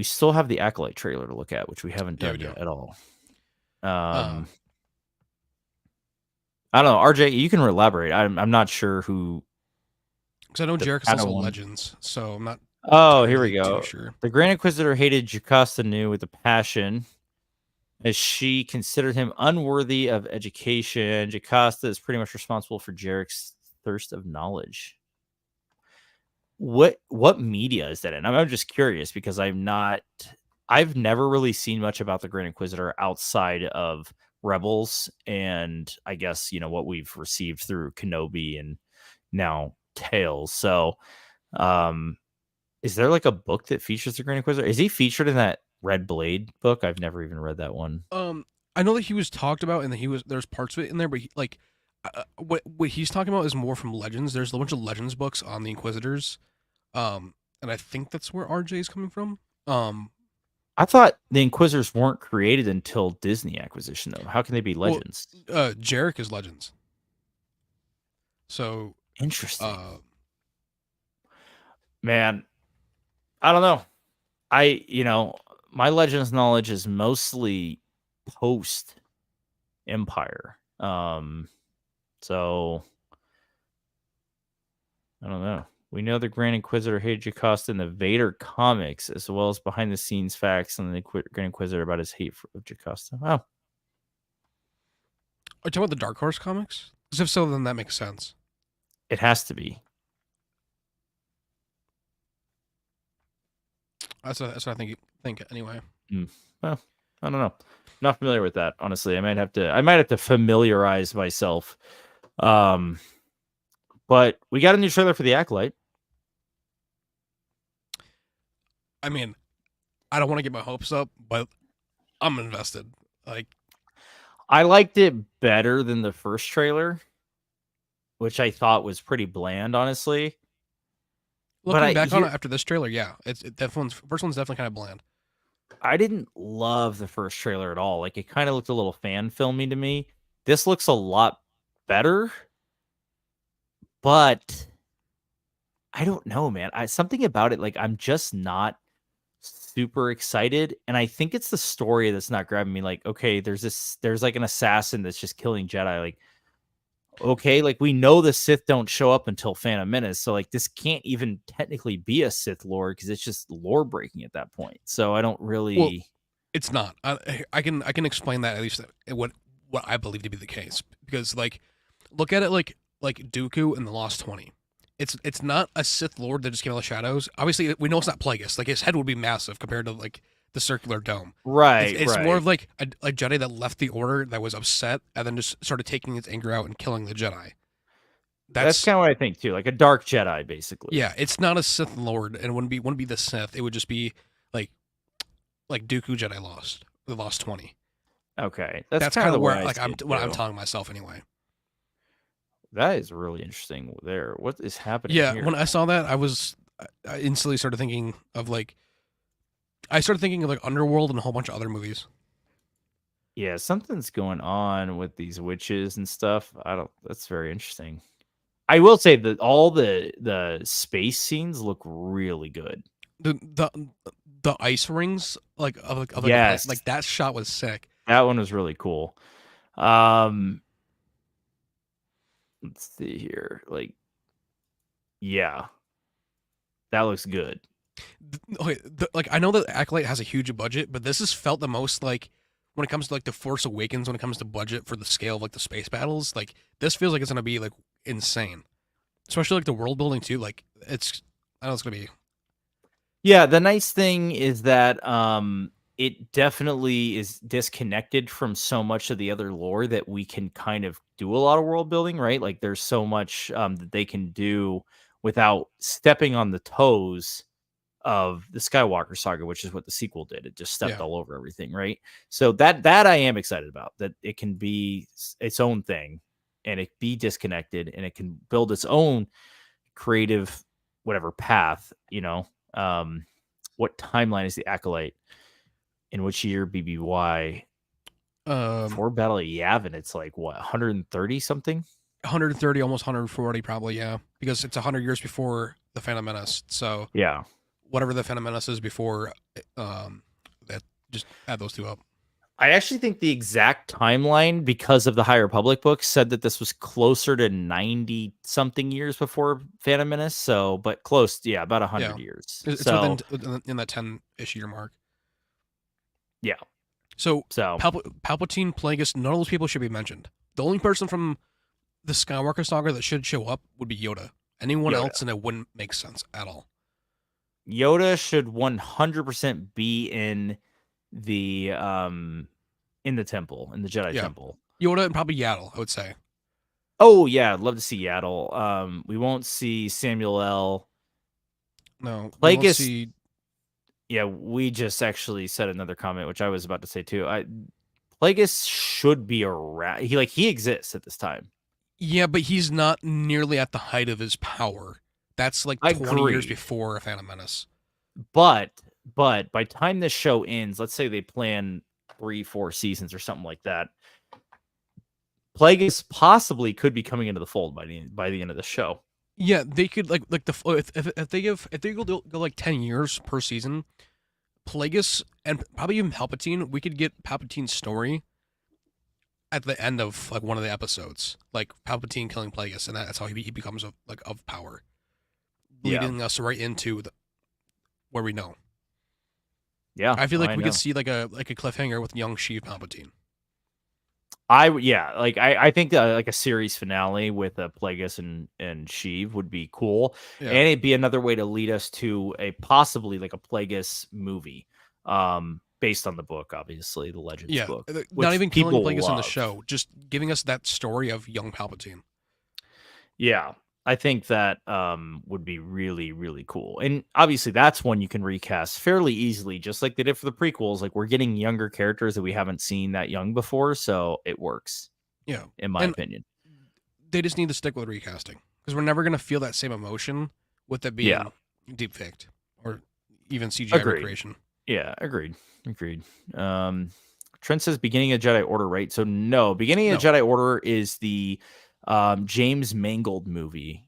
still have the Acolyte trailer to look at, which we haven't done yet at all. I don't know, RJ. You can elaborate. I'm not sure who. Because I know Jarek is also Legends, so I'm not. Oh, here we go. Sure. The Grand Inquisitor hated Jocasta Nu with a passion, as she considered him unworthy of education. Jocasta is pretty much responsible for Jarek's thirst of knowledge. What media is that in? I'm just curious because I've never really seen much about the Grand Inquisitor outside of Rebels, and I guess what we've received through Kenobi and now Tales. So, is there like a book that features the Grand Inquisitor? Is he featured in that Red Blade book? I've never even read that one. I know that he was talked about, and that there's parts of it in there, but what he's talking about is more from Legends. There's a bunch of Legends books on the Inquisitors, and I think that's where RJ is coming from. I thought the Inquisitors weren't created until Disney acquisition, though. How can they be Legends? Jarek is Legends. So interesting. Man, I don't know. My Legends knowledge is mostly post Empire. So I don't know. We know the Grand Inquisitor hated Jocasta in the Vader comics, as well as behind the scenes facts on the Grand Inquisitor about his hate of Jocasta. Wow. Are you talking about the Dark Horse comics? Because if so, then that makes sense. It has to be. That's what I think anyway. Well, I don't know. Not familiar with that, honestly. I might have to familiarize myself. But we got a new trailer for the Acolyte. I mean, I don't want to get my hopes up, but I'm invested. Like, I liked it better than the first trailer, which I thought was pretty bland, honestly. looking back on it after this trailer, yeah, that first one's definitely kind of bland. I didn't love the first trailer at all. Like, it kind of looked a little fan filmy to me. This looks a lot better, but I don't know, man. Something about it, like, I'm just not super excited, and I think it's the story that's not grabbing me. Like, okay, there's like an assassin that's just killing Jedi. Like, okay, like, we know the Sith don't show up until Phantom Menace, so like this can't even technically be a Sith lore because it's just lore breaking at that point. So I don't really. Well, it's not. I can explain that, at least what I believe to be the case, because like look at it like Dooku in the Lost 20. It's not a Sith Lord that just came out of the shadows. Obviously, we know it's not Plagueis. Like, his head would be massive compared to like the circular dome. Right. It's right. more of like a Jedi that left the Order, that was upset, and then just started taking its anger out and killing the Jedi. That's kind of what I think too, like a dark Jedi, basically. Yeah, it's not a Sith Lord, and it wouldn't be the Sith. It would just be like Dooku Jedi Lost, the Lost 20. Okay, That's kind kind of of where what I'm telling myself anyway. That is really interesting. There, what is happening? Yeah, here? when I saw that, I instantly started thinking of like Underworld and a whole bunch of other movies. Yeah, something's going on with these witches and stuff. That's very interesting. I will say that all the space scenes look really good. The ice rings, like of Yes. like that shot was sick. That one was really cool. Let's see here. Like, yeah, that looks good. Okay, like, I know that Acolyte has a huge budget, but this has felt the most like, when it comes to like the Force Awakens, when it comes to budget for the scale of like the space battles, like this feels like it's gonna be like insane, especially like the world building too. Like, I know it's gonna be. Yeah, the nice thing is that it definitely is disconnected from so much of the other lore that we can kind of do a lot of world building, right? Like, there's so much that they can do without stepping on the toes of the Skywalker saga, which is what the sequel did. It just stepped all over everything, right? So that I am excited about, that it can be its own thing and it be disconnected and it can build its own creative whatever path, what timeline is the Acolyte? In which year BBY? For Battle of Yavin, it's like what, 130 something? 130, almost 140, probably, yeah, because it's 100 years before the Phantom Menace. So yeah, whatever the Phantom Menace is before, that, just add those two up. I actually think the exact timeline, because of the High Republic book, said that this was closer to 90 something years before Phantom Menace. So, but close, yeah, about 100 years. It's so within in that 10-ish year mark. Yeah. So Palpatine, Plagueis, none of those people should be mentioned. The only person from the Skywalker saga that should show up would be Yoda. Anyone else, and it wouldn't make sense at all. Yoda should 100% be in the temple, in the Jedi temple. Yoda and probably Yaddle, I would say. Oh yeah, I'd love to see Yaddle. We won't see Samuel L. No, Plagueis. Yeah, we just actually said another comment, which I was about to say too. Plagueis should be around. He exists at this time. Yeah, but he's not nearly at the height of his power. That's like 20 years before Phantom Menace. But by time this show ends, let's say they plan 3-4 seasons or something like that, Plagueis possibly could be coming into the fold by the end of the show. Yeah, they could like the if they go like 10 years per season, Plagueis and probably even Palpatine, we could get Palpatine's story at the end of like one of the episodes, like Palpatine killing Plagueis, and that's how he becomes of power, Yeah. leading us right into where we know. Yeah. I feel like I we could know. see like a cliffhanger with young Sheev Palpatine. I think like a series finale with a Plagueis and Sheev would be cool, Yeah, and it'd be another way to lead us to a possibly like a Plagueis movie, based on the book, obviously the Legends yeah. book, Not which even killing people Plagueis in the love. show, just giving us that story of young Palpatine. Yeah, I think that would be really, really cool. And obviously that's one you can recast fairly easily, just like they did for the prequels. Like we're getting younger characters that we haven't seen that young before, so it works, Yeah, in my and opinion. they just need to stick with recasting because we're never gonna feel that same emotion with it Yeah, being deep faked or even CGI agreed. recreation. Yeah, agreed. Agreed. Trent says beginning of Jedi Order, right? So no, beginning of No, Jedi Order is the James Mangold movie.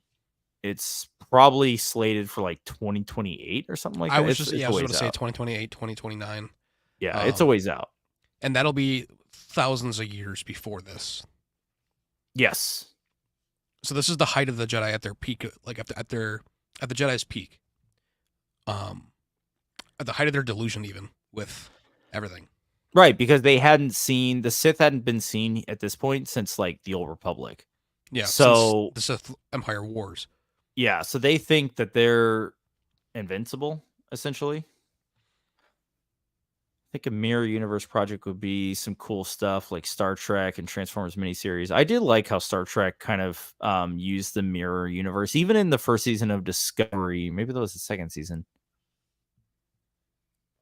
It's probably slated for like 2028 or something like I that. was just It's yeah, I a was going ways to say out. 2028, 2029. Yeah, it's a ways out. And that'll be thousands of years before this. Yes. So this is the height of the Jedi at their peak, like at the Jedi's peak. At the height of their delusion, even with everything. Right, because the Sith hadn't been seen at this point since like the Old Republic. Yeah, since So the Sith Empire Wars. yeah, so they think that they're invincible, essentially. I think a mirror universe project would be some cool stuff like Star Trek and Transformers miniseries. I did like how Star Trek kind of used the mirror universe, even in the first season of Discovery. Maybe that was the second season.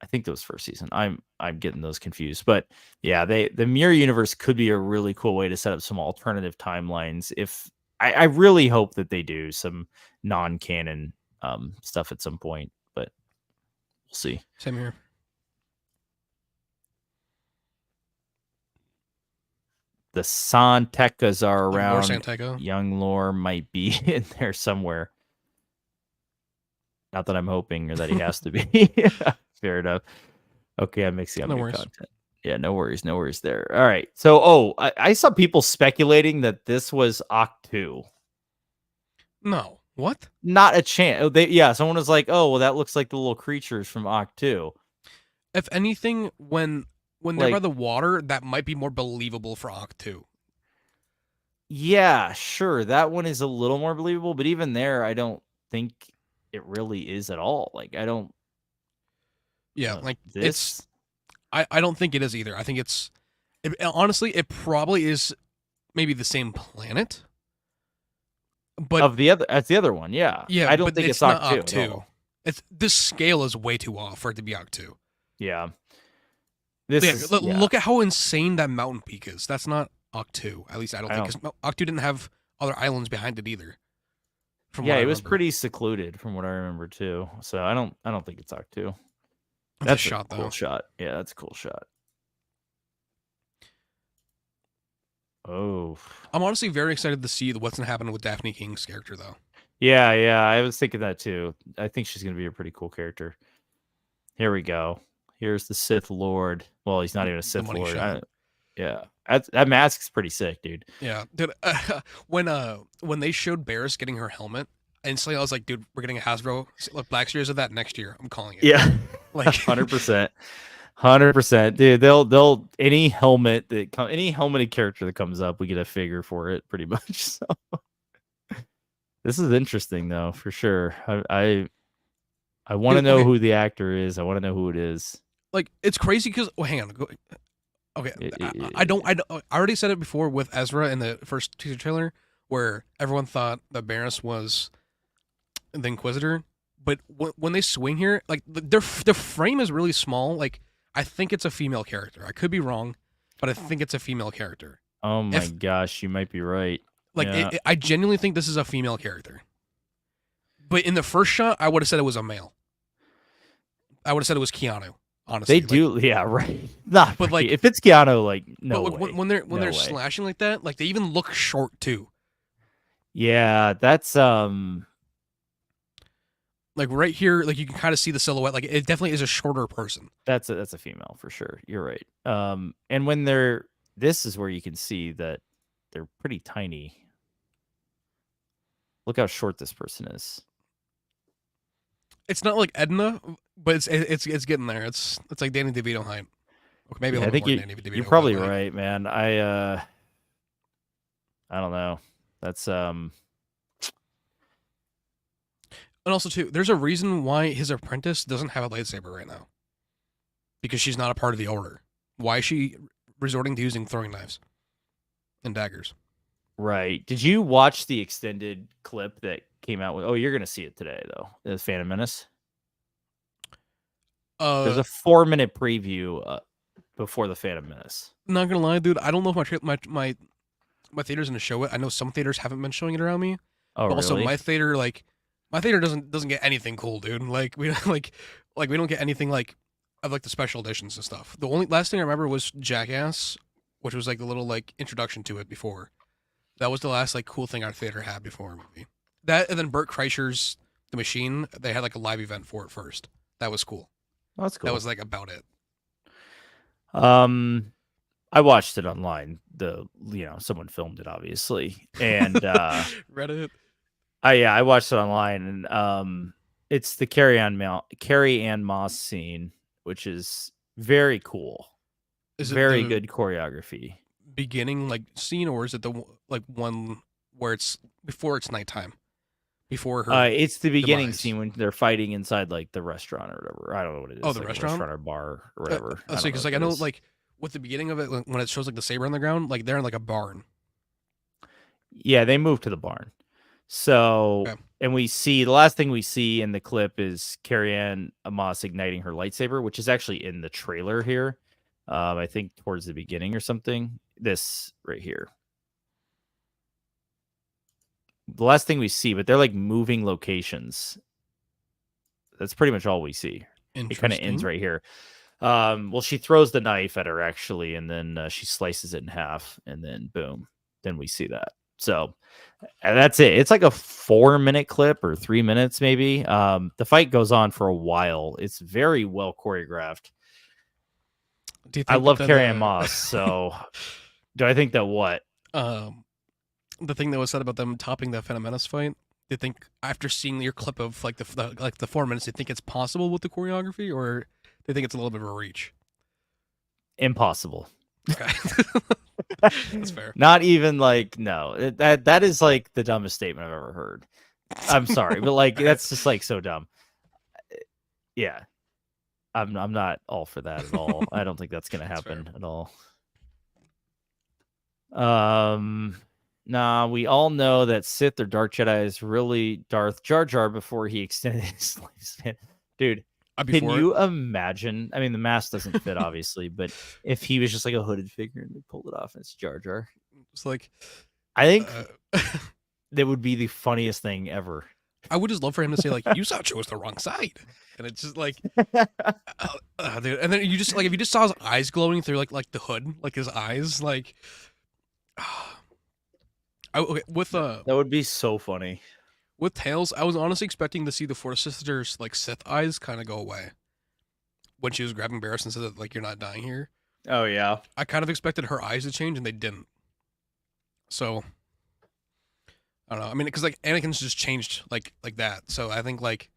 I think that was first season. I'm getting those confused, but yeah, the mirror universe could be a really cool way to set up some alternative timelines. If I really hope that they do some non-canon stuff at some point, but we'll see. Same here. The Santekas are More around. Santeca. Young lore might be in there somewhere. Not that I'm hoping or that he has to be. Fair enough. Okay, I'm mixing up No good worries. content. Yeah, no worries there. All right. So, I saw people speculating that this was Octu. No. What? Not a chance. Someone was like, "Oh, well, that looks like the little creatures from Octu." If anything, when they're by Like, the water, that might be more believable for Octu. yeah, sure, that one is a little more believable, but even there, I don't think it really is at all. Like, I don't. Yeah, like This I don't think it is either. I think honestly, it probably is maybe the same planet. But of the other, that's the other one. Yeah, yeah, I don't but think it's it's not Octu. At Octu. all. This scale is way too off for it to be Octu. Yeah. Look at how insane that mountain peak is. That's not Octu. At least I don't think. Because Octu didn't have other islands behind it either. It was pretty secluded from what I remember too. So I don't think it's Octu. That's a shot, cool though. shot. Yeah, that's a cool shot. Oh, I'm honestly very excited to see what's gonna happen with Daphne King's character, though. yeah. I was thinking that too. I think she's gonna be a pretty cool character. Here we go. Here's the Sith Lord. Well, he's not even a Sith Lord. Yeah, that mask's pretty sick, dude. Yeah, dude. When they showed Barris getting her helmet, instantly I was like, dude, we're getting a Hasbro Black Series of that next year. I'm calling it. Yeah, like 100%. 100%, dude. They'll any helmeted character that comes up, we get a figure for it, pretty much. So this is interesting, though, for sure. I want to know who the actor is. I want to know who it is. Like, it's crazy because hang on. Okay, I already said it before with Ezra in the first teaser trailer, where everyone thought that Barris was the Inquisitor, but when they swing here, like their frame is really small. Like, I think it's a female character. I could be wrong, but I think it's a female character. Oh my gosh, you might be right. Like, I genuinely think this is a female character. But in the first shot, I would have said it was a male. I would have said it was Keanu. Honestly, they do, yeah, right. Not, but like if it's Keanu, like no. But when they're slashing like that, like they even look short too. Yeah, that's Like right here, like you can kind of see the silhouette. Like it definitely is a shorter person. that's a female for sure. You're right. And when this is where you can see that they're pretty tiny. Look how short this person is. It's not like Edna, but it's getting there. It's like Danny DeVito height. Okay, maybe a Yeah, I little bit think more than Danny you're DeVito, but probably like, right, man. I don't know. That's and also too, there's a reason why his apprentice doesn't have a lightsaber right now, because she's not a part of the order. Why is she resorting to using throwing knives and daggers? right. Did you watch the extended clip that came out with? Oh, you're gonna see it today though. The Phantom Menace. There's a 4-minute preview before the Phantom Menace. Not gonna lie, dude. I don't know if my theater's gonna show it. I know some theaters haven't been showing it around me. Oh, But also really? my theater doesn't get anything cool, dude. Like we like we don't get anything like of like the special editions and stuff. The only last thing I remember was Jackass, which was like the little like introduction to it before. That was the last like cool thing our theater had before a movie. That and then Burt Kreischer's The Machine, they had like a live event for it first. That was cool. Oh, that's cool. That was like about it. I watched it online. Someone filmed it obviously. And Reddit. I watched it online and it's the Carrie Ann Moss scene, which is very cool. Is it Very the good choreography. beginning like scene, or is it the like one where it's before it's nighttime? Before her It's the beginning demise? scene when they're fighting inside like the restaurant or whatever. I don't know what it is. Oh, the like restaurant? a restaurant or bar or whatever. I don't know Because what like I that know is. like with the beginning of it when it shows like the saber on the ground, like they're in like a barn. Yeah, they moved to the barn. So, Okay. and the last thing we see in the clip is Carrie Ann Moss igniting her lightsaber, which is actually in the trailer here. I think towards the beginning or something. This right here. The last thing we see, but they're like moving locations. That's pretty much all we see. It kind of ends right here. Well, she throws the knife at her actually, and then she slices it in half, and then boom, then we see that. So and that's it. It's like a 4-minute clip or 3 minutes maybe. The fight goes on for a while. It's very well choreographed. Do you think I love that, Carrie Ann Moss, so do I think that what? The thing that was said about them topping the Phantom Menace fight, do you think after seeing your clip of like the 4 minutes, do you think it's possible with the choreography, or do you think it's a little bit of a reach? Impossible. Okay. That's fair. Not even like no. That is like the dumbest statement I've ever heard. I'm sorry, but like that's just like so dumb. Yeah. I'm not all for that at all. I don't think that's gonna happen at all. Nah, we all know that Sith or Dark Jedi is really Darth Jar Jar before he extended his lifespan. Dude, can you imagine? I mean, the mask doesn't fit, obviously, but if he was just like a hooded figure and they pulled it off and it's Jar Jar. It's like, I think that would be the funniest thing ever. I would just love for him to say, like, you chose the wrong side. And it's just like, dude. And then you just, like, if you just saw his eyes glowing through, like the hood, like his eyes, like, that would be so funny. With Tails, I was honestly expecting to see the Force Sisters, like, Sith eyes kind of go away when she was grabbing Barris and said that, like, you're not dying here. Oh, yeah. I kind of expected her eyes to change, and they didn't. So, I don't know. I mean, because, like, Anakin's just changed, like that. So I think, like,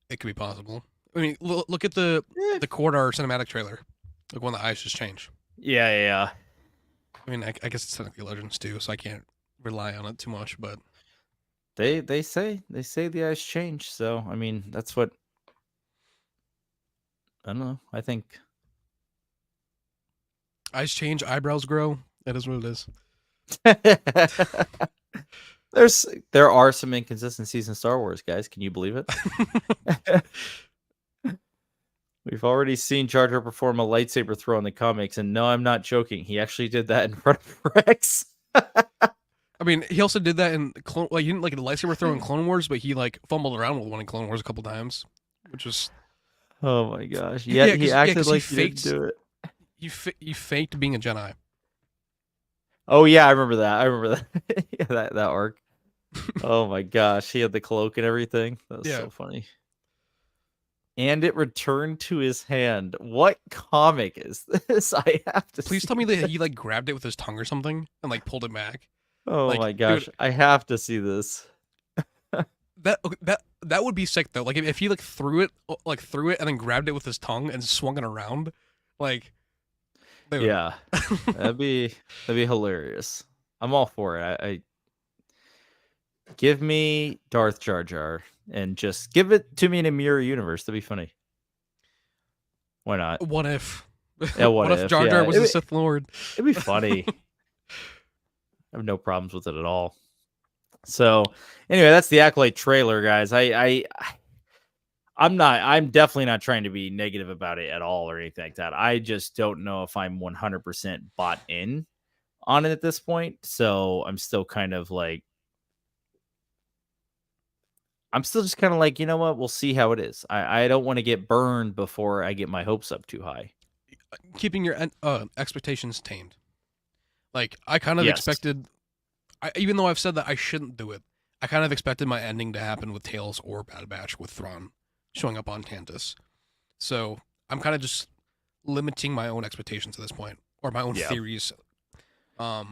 it could be possible. I mean, look at the Corridor cinematic trailer. Like, when the eyes just change. Yeah. I mean, I guess it's technically Legends, too, so I can't rely on it too much, but... They say the eyes change, so I mean that's what I don't know. I think eyes change, eyebrows grow. That is what it is. There are some inconsistencies in Star Wars, guys. Can you believe it? We've already seen Jar Jar perform a lightsaber throw in the comics, and no, I'm not joking. He actually did that in front of Rex. I mean, he also did that in Clone. Like, he didn't like the lightsaber throw in Clone Wars, but he like fumbled around with one in Clone Wars a couple times, which was. Oh my gosh! Yeah, he acted like he didn't do it. You faked being a Jedi. Oh yeah, I remember that. Yeah, that arc. Oh my gosh, he had the cloak and everything. That was Yeah. so funny. And it returned to his hand. What comic is this? I have to Please see tell me that this. he like grabbed it with his tongue or something and like pulled it back. Oh Like, my dude, gosh, I have to see this. that would be sick though. Like if he like threw it and then grabbed it with his tongue and swung it around, like, dude. Yeah, that'd be hilarious. I'm all for it. I give me Darth Jar Jar and just give it to me in a mirror universe. That'd be funny. Why not? What if? Yeah, what What if if? Jar Jar Yeah, was the Sith Lord? it'd be funny. I have no problems with it at all. So, anyway, that's the Acolyte trailer, guys. I'm definitely not trying to be negative about it at all or anything like that. I just don't know if I'm 100% bought in on it at this point. So, I'm still kind of like, I'm still just kind of like, you know what? We'll see how it is. I don't want to get burned before I get my hopes up too high. Keeping your expectations tamed. Like I kind of Yes. expected, even though I've said that I shouldn't do it, I kind of expected my ending to happen with Tails or Bad Batch with Thrawn showing up on Tantus. So I'm kind of just limiting my own expectations at this point, or my own Yeah. theories. But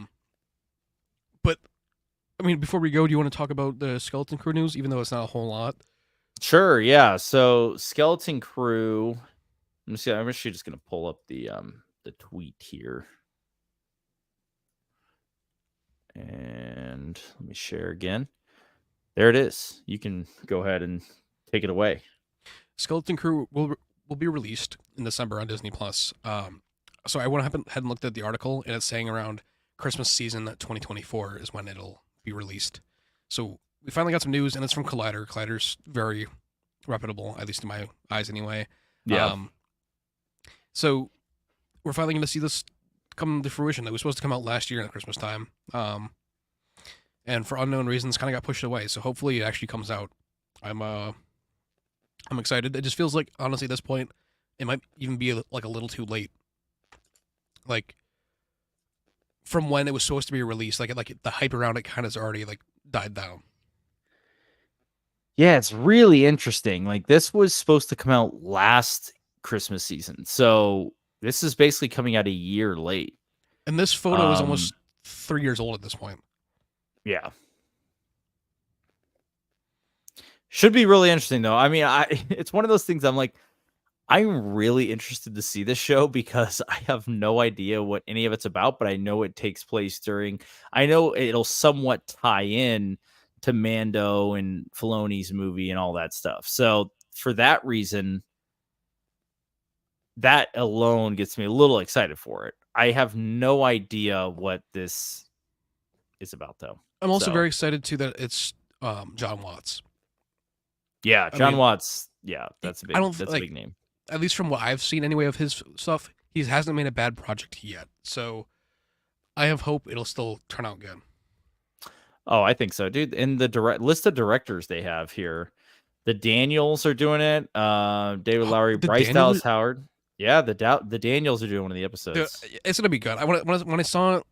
I mean, before we go, do you want to talk about the Skeleton Crew news, even though it's not a whole lot? Sure. Yeah. So, Skeleton Crew. I'm actually just gonna pull up the tweet here. And let me share again. There it is. You can go ahead and take it away. Skeleton Crew will be released in December on Disney Plus. So I went ahead and looked at the article, and it's saying around Christmas season 2024 is when it'll be released. So we finally got some news, and it's from Collider. Collider's very reputable, at least in my eyes, anyway. Yeah. So we're finally going to see this come to fruition. It was supposed to come out last year at Christmas time, and for unknown reasons, kind of got pushed away. So hopefully, it actually comes out. I'm excited. It just feels like, honestly, at this point, it might even be like a little too late. Like from when it was supposed to be released, like the hype around it kind of has already like died down. Yeah, it's really interesting. Like, this was supposed to come out last Christmas season. So this is basically coming out a year late. And this photo is almost 3 years old at this point. Yeah. Should be really interesting though. I mean, it's one of those things I'm like, I'm really interested to see this show because I have no idea what any of it's about, but I know it takes place I know it'll somewhat tie in to Mando and Filoni's movie and all that stuff. So for that reason, that alone gets me a little excited for it. I have no idea what this is about though. I'm also very excited too that it's John Watts. Yeah, John Watts. Yeah, that's a big name. At least from what I've seen anyway of his stuff, he hasn't made a bad project yet. So I have hope it'll still turn out good. Oh, I think so, dude. In the list of directors they have here, the Daniels are doing it. David Lowery, Bryce Dallas Howard. Yeah, the Daniels are doing one of the episodes. Dude, it's gonna be good. When I saw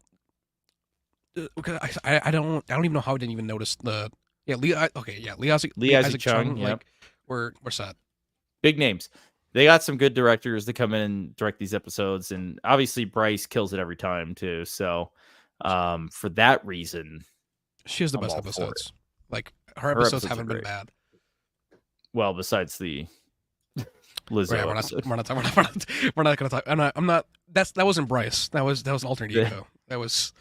it, I don't even know how I didn't even notice the Lee Isaac Chung. Yep. Like we're set. Big names. They got some good directors to come in and direct these episodes, and obviously Bryce kills it every time too. So, for that reason, she has the best episodes. Like her episodes haven't been bad. Well, besides the Lizzo. Right, we're not gonna talk. I'm not. That wasn't Bryce. That was an alternate ego. That was.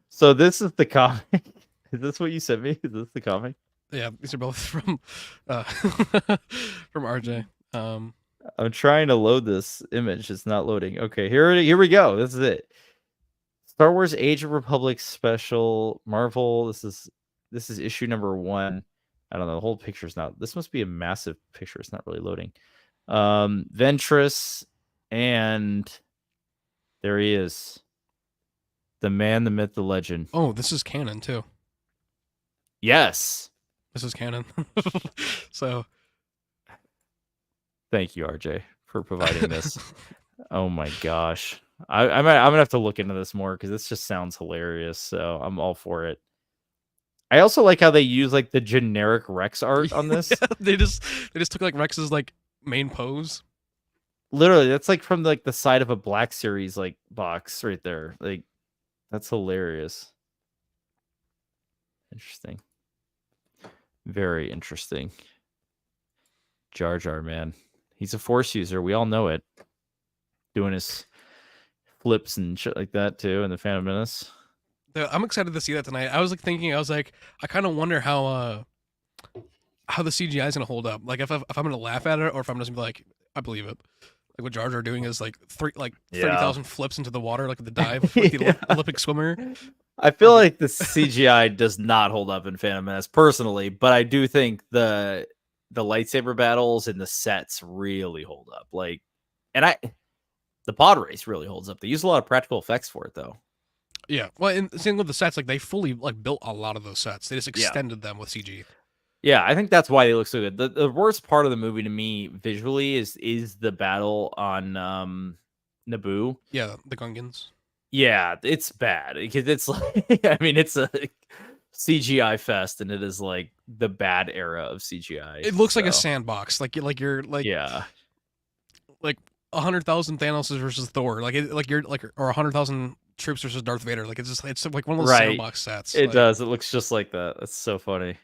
So this is the comic. Is this what you sent me? Is this the comic? Yeah, these are both from RJ. I'm trying to load this image. It's not loading. Okay, here we go. This is it. Star Wars Age of Republic special Marvel. This is issue number 1. I don't know. The whole picture's not. This must be a massive picture. It's not really loading. Ventress, and there he is. The man, the myth, the legend. Oh, this is canon too. Yes. This is canon. So thank you, RJ, for providing this. Oh my gosh. I'm gonna have to look into this more because this just sounds hilarious. So I'm all for it. I also like how they use like the generic Rex art on Yeah, this. they just took like Rex's like main pose. Literally, that's like from like the side of a Black Series like box right there. Like that's hilarious. Interesting. Very interesting. Jar Jar, man. He's a Force user. We all know it. Doing his flips and shit like that too in the Phantom Menace. I'm excited to see that tonight. I was like thinking, I kind of wonder how the CGI is gonna hold up. Like if I'm gonna laugh at it, or if I'm just gonna be like, I believe it. Like what Jar Jar doing is like 30,000 flips into the water, like at the dive, like the Yeah. Olympic swimmer. I feel like the CGI does not hold up in Phantom Menace personally, but I do think the lightsaber battles and the sets really hold up. Like, and the pod race really holds up. They use a lot of practical effects for it though. Yeah. Well, and same with the sets, like they fully like built a lot of those sets. They just Yeah. extended them with CG. Yeah, I think that's why they look so good. The worst part of the movie to me visually is the battle on Naboo. Yeah, the Gungans. Yeah, it's bad because it's like I mean it's a CGI fest and it is like the bad era of CGI. It looks like a sandbox. You're yeah. like 100,000 Thanos versus Thor. You're like or 100,000 troops versus Darth Vader. Like it's like one of those sandbox sets. It like, does. It looks just like that. That's so funny.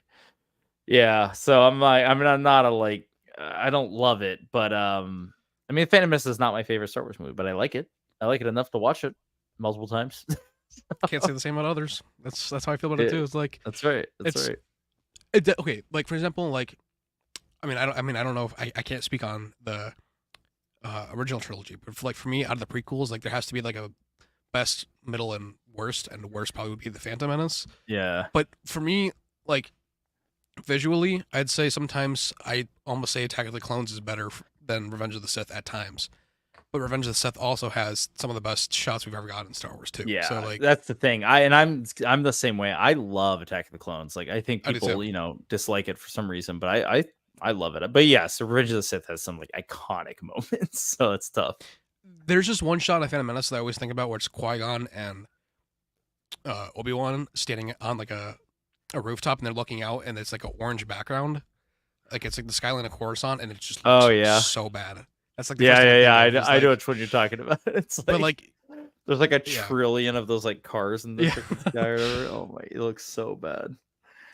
Yeah. So I'm like, I mean, I'm not a like, I don't love it, but I mean, Phantom Menace is not my favorite Star Wars movie, but I like it. I like it enough to watch it multiple times. Can't say the same about others. That's how I feel about it too. It's like that's right. That's right. Okay. Like for example, like I don't know if I can't speak on the original trilogy, but for me, out of the prequels, like there has to be like a best, middle, and worst probably would be the Phantom Menace. Yeah. But for me, like visually, I'd say sometimes I almost say Attack of the Clones is better than Revenge of the Sith at times. But Revenge of the Sith also has some of the best shots we've ever got in Star Wars too. Yeah, so like that's the thing. I'm the same way. I love Attack of the Clones. Like I think I do too. people, dislike it for some reason, but I love it. But yes, Revenge of the Sith has some like iconic moments, so it's tough. There's just one shot in Phantom Menace that I always think about where it's Qui-Gon and Obi-Wan standing on like a rooftop and they're looking out and it's like an orange background. Like it's like the skyline of Coruscant and it just looks so bad. That's like the I know which one you're talking about. It's like, but like there's like a trillion of those like cars in the freaking sky or whatever. Oh my, it looks so bad.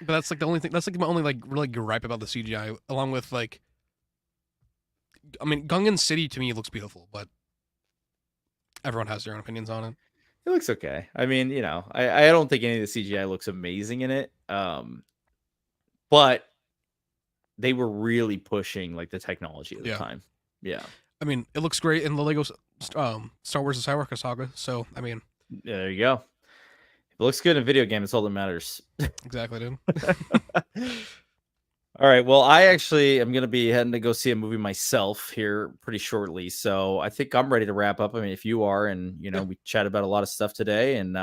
But that's like the only thing. That's like my only like really gripe about the CGI, along with like, I mean, Gungan City to me looks beautiful, but everyone has their own opinions on it. It looks okay. I mean, I don't think any of the CGI looks amazing in it. But they were really pushing like the technology at the time. Yeah. I mean, it looks great in the Lego Star Wars: The Skywalker Saga. So, I mean, there you go. If it looks good in a video game, it's all that matters. Exactly, dude. All right. Well, I actually am going to be heading to go see a movie myself here pretty shortly. So I think I'm ready to wrap up. I mean, if you are, and we chat about a lot of stuff today, and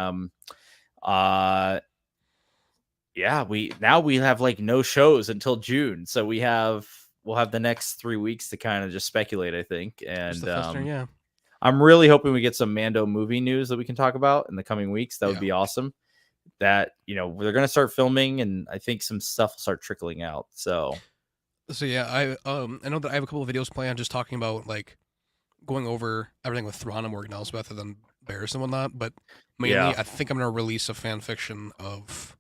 we have like no shows until June. So we'll have the next 3 weeks to kind of just speculate, I think. And I'm really hoping we get some Mando movie news that we can talk about in the coming weeks. That would be awesome. That they're going to start filming, and I think some stuff will start trickling out. So yeah, I know that I have a couple of videos planned just talking about like going over everything with Thrawn and Morgan Elsbeth and then Barris and whatnot. But mainly, I think I'm going to release a fan fiction of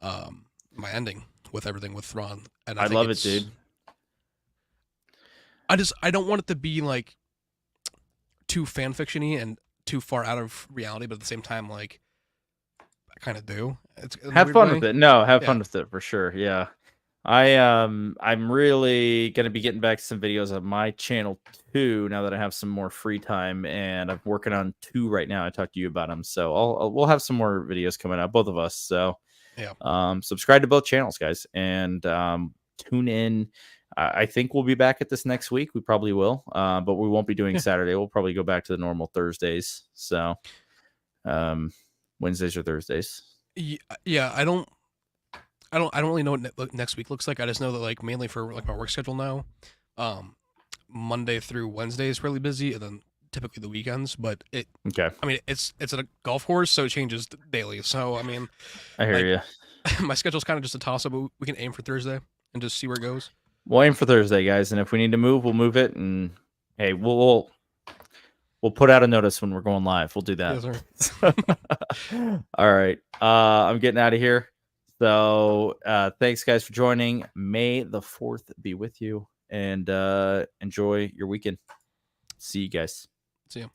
my ending with everything with Thrawn. And I love it, dude. I don't want it to be like too fan fictiony and too far out of reality, but at the same time, like I kind of do. Have fun with it. No, have fun with it for sure. Yeah. I'm really gonna be getting back to some videos on my channel too now that I have some more free time, and I'm working on 2 right now. I talked to you about them, so we'll have some more videos coming out, both of us. So subscribe to both channels, guys, and tune in. I think we'll be back at this next week. We probably will, but we won't be doing Saturday. We'll probably go back to the normal Thursdays. So Wednesdays or Thursdays. Yeah, I don't really know what next week looks like. I just know that like mainly for like my work schedule now, Monday through Wednesday is really busy, and then typically the weekends, but Okay, I mean, it's a golf course, so it changes daily. So I mean, I hear like you. my schedule's kind of just a toss up. But we can aim for Thursday and just see where it goes. We'll aim for Thursday, guys, and if we need to move, we'll move it. And hey, we'll put out a notice when we're going live. We'll do that. Yes, sir. All right. I'm getting out of here. So thanks guys for joining. May the 4th be with you, and enjoy your weekend. See you guys. See you.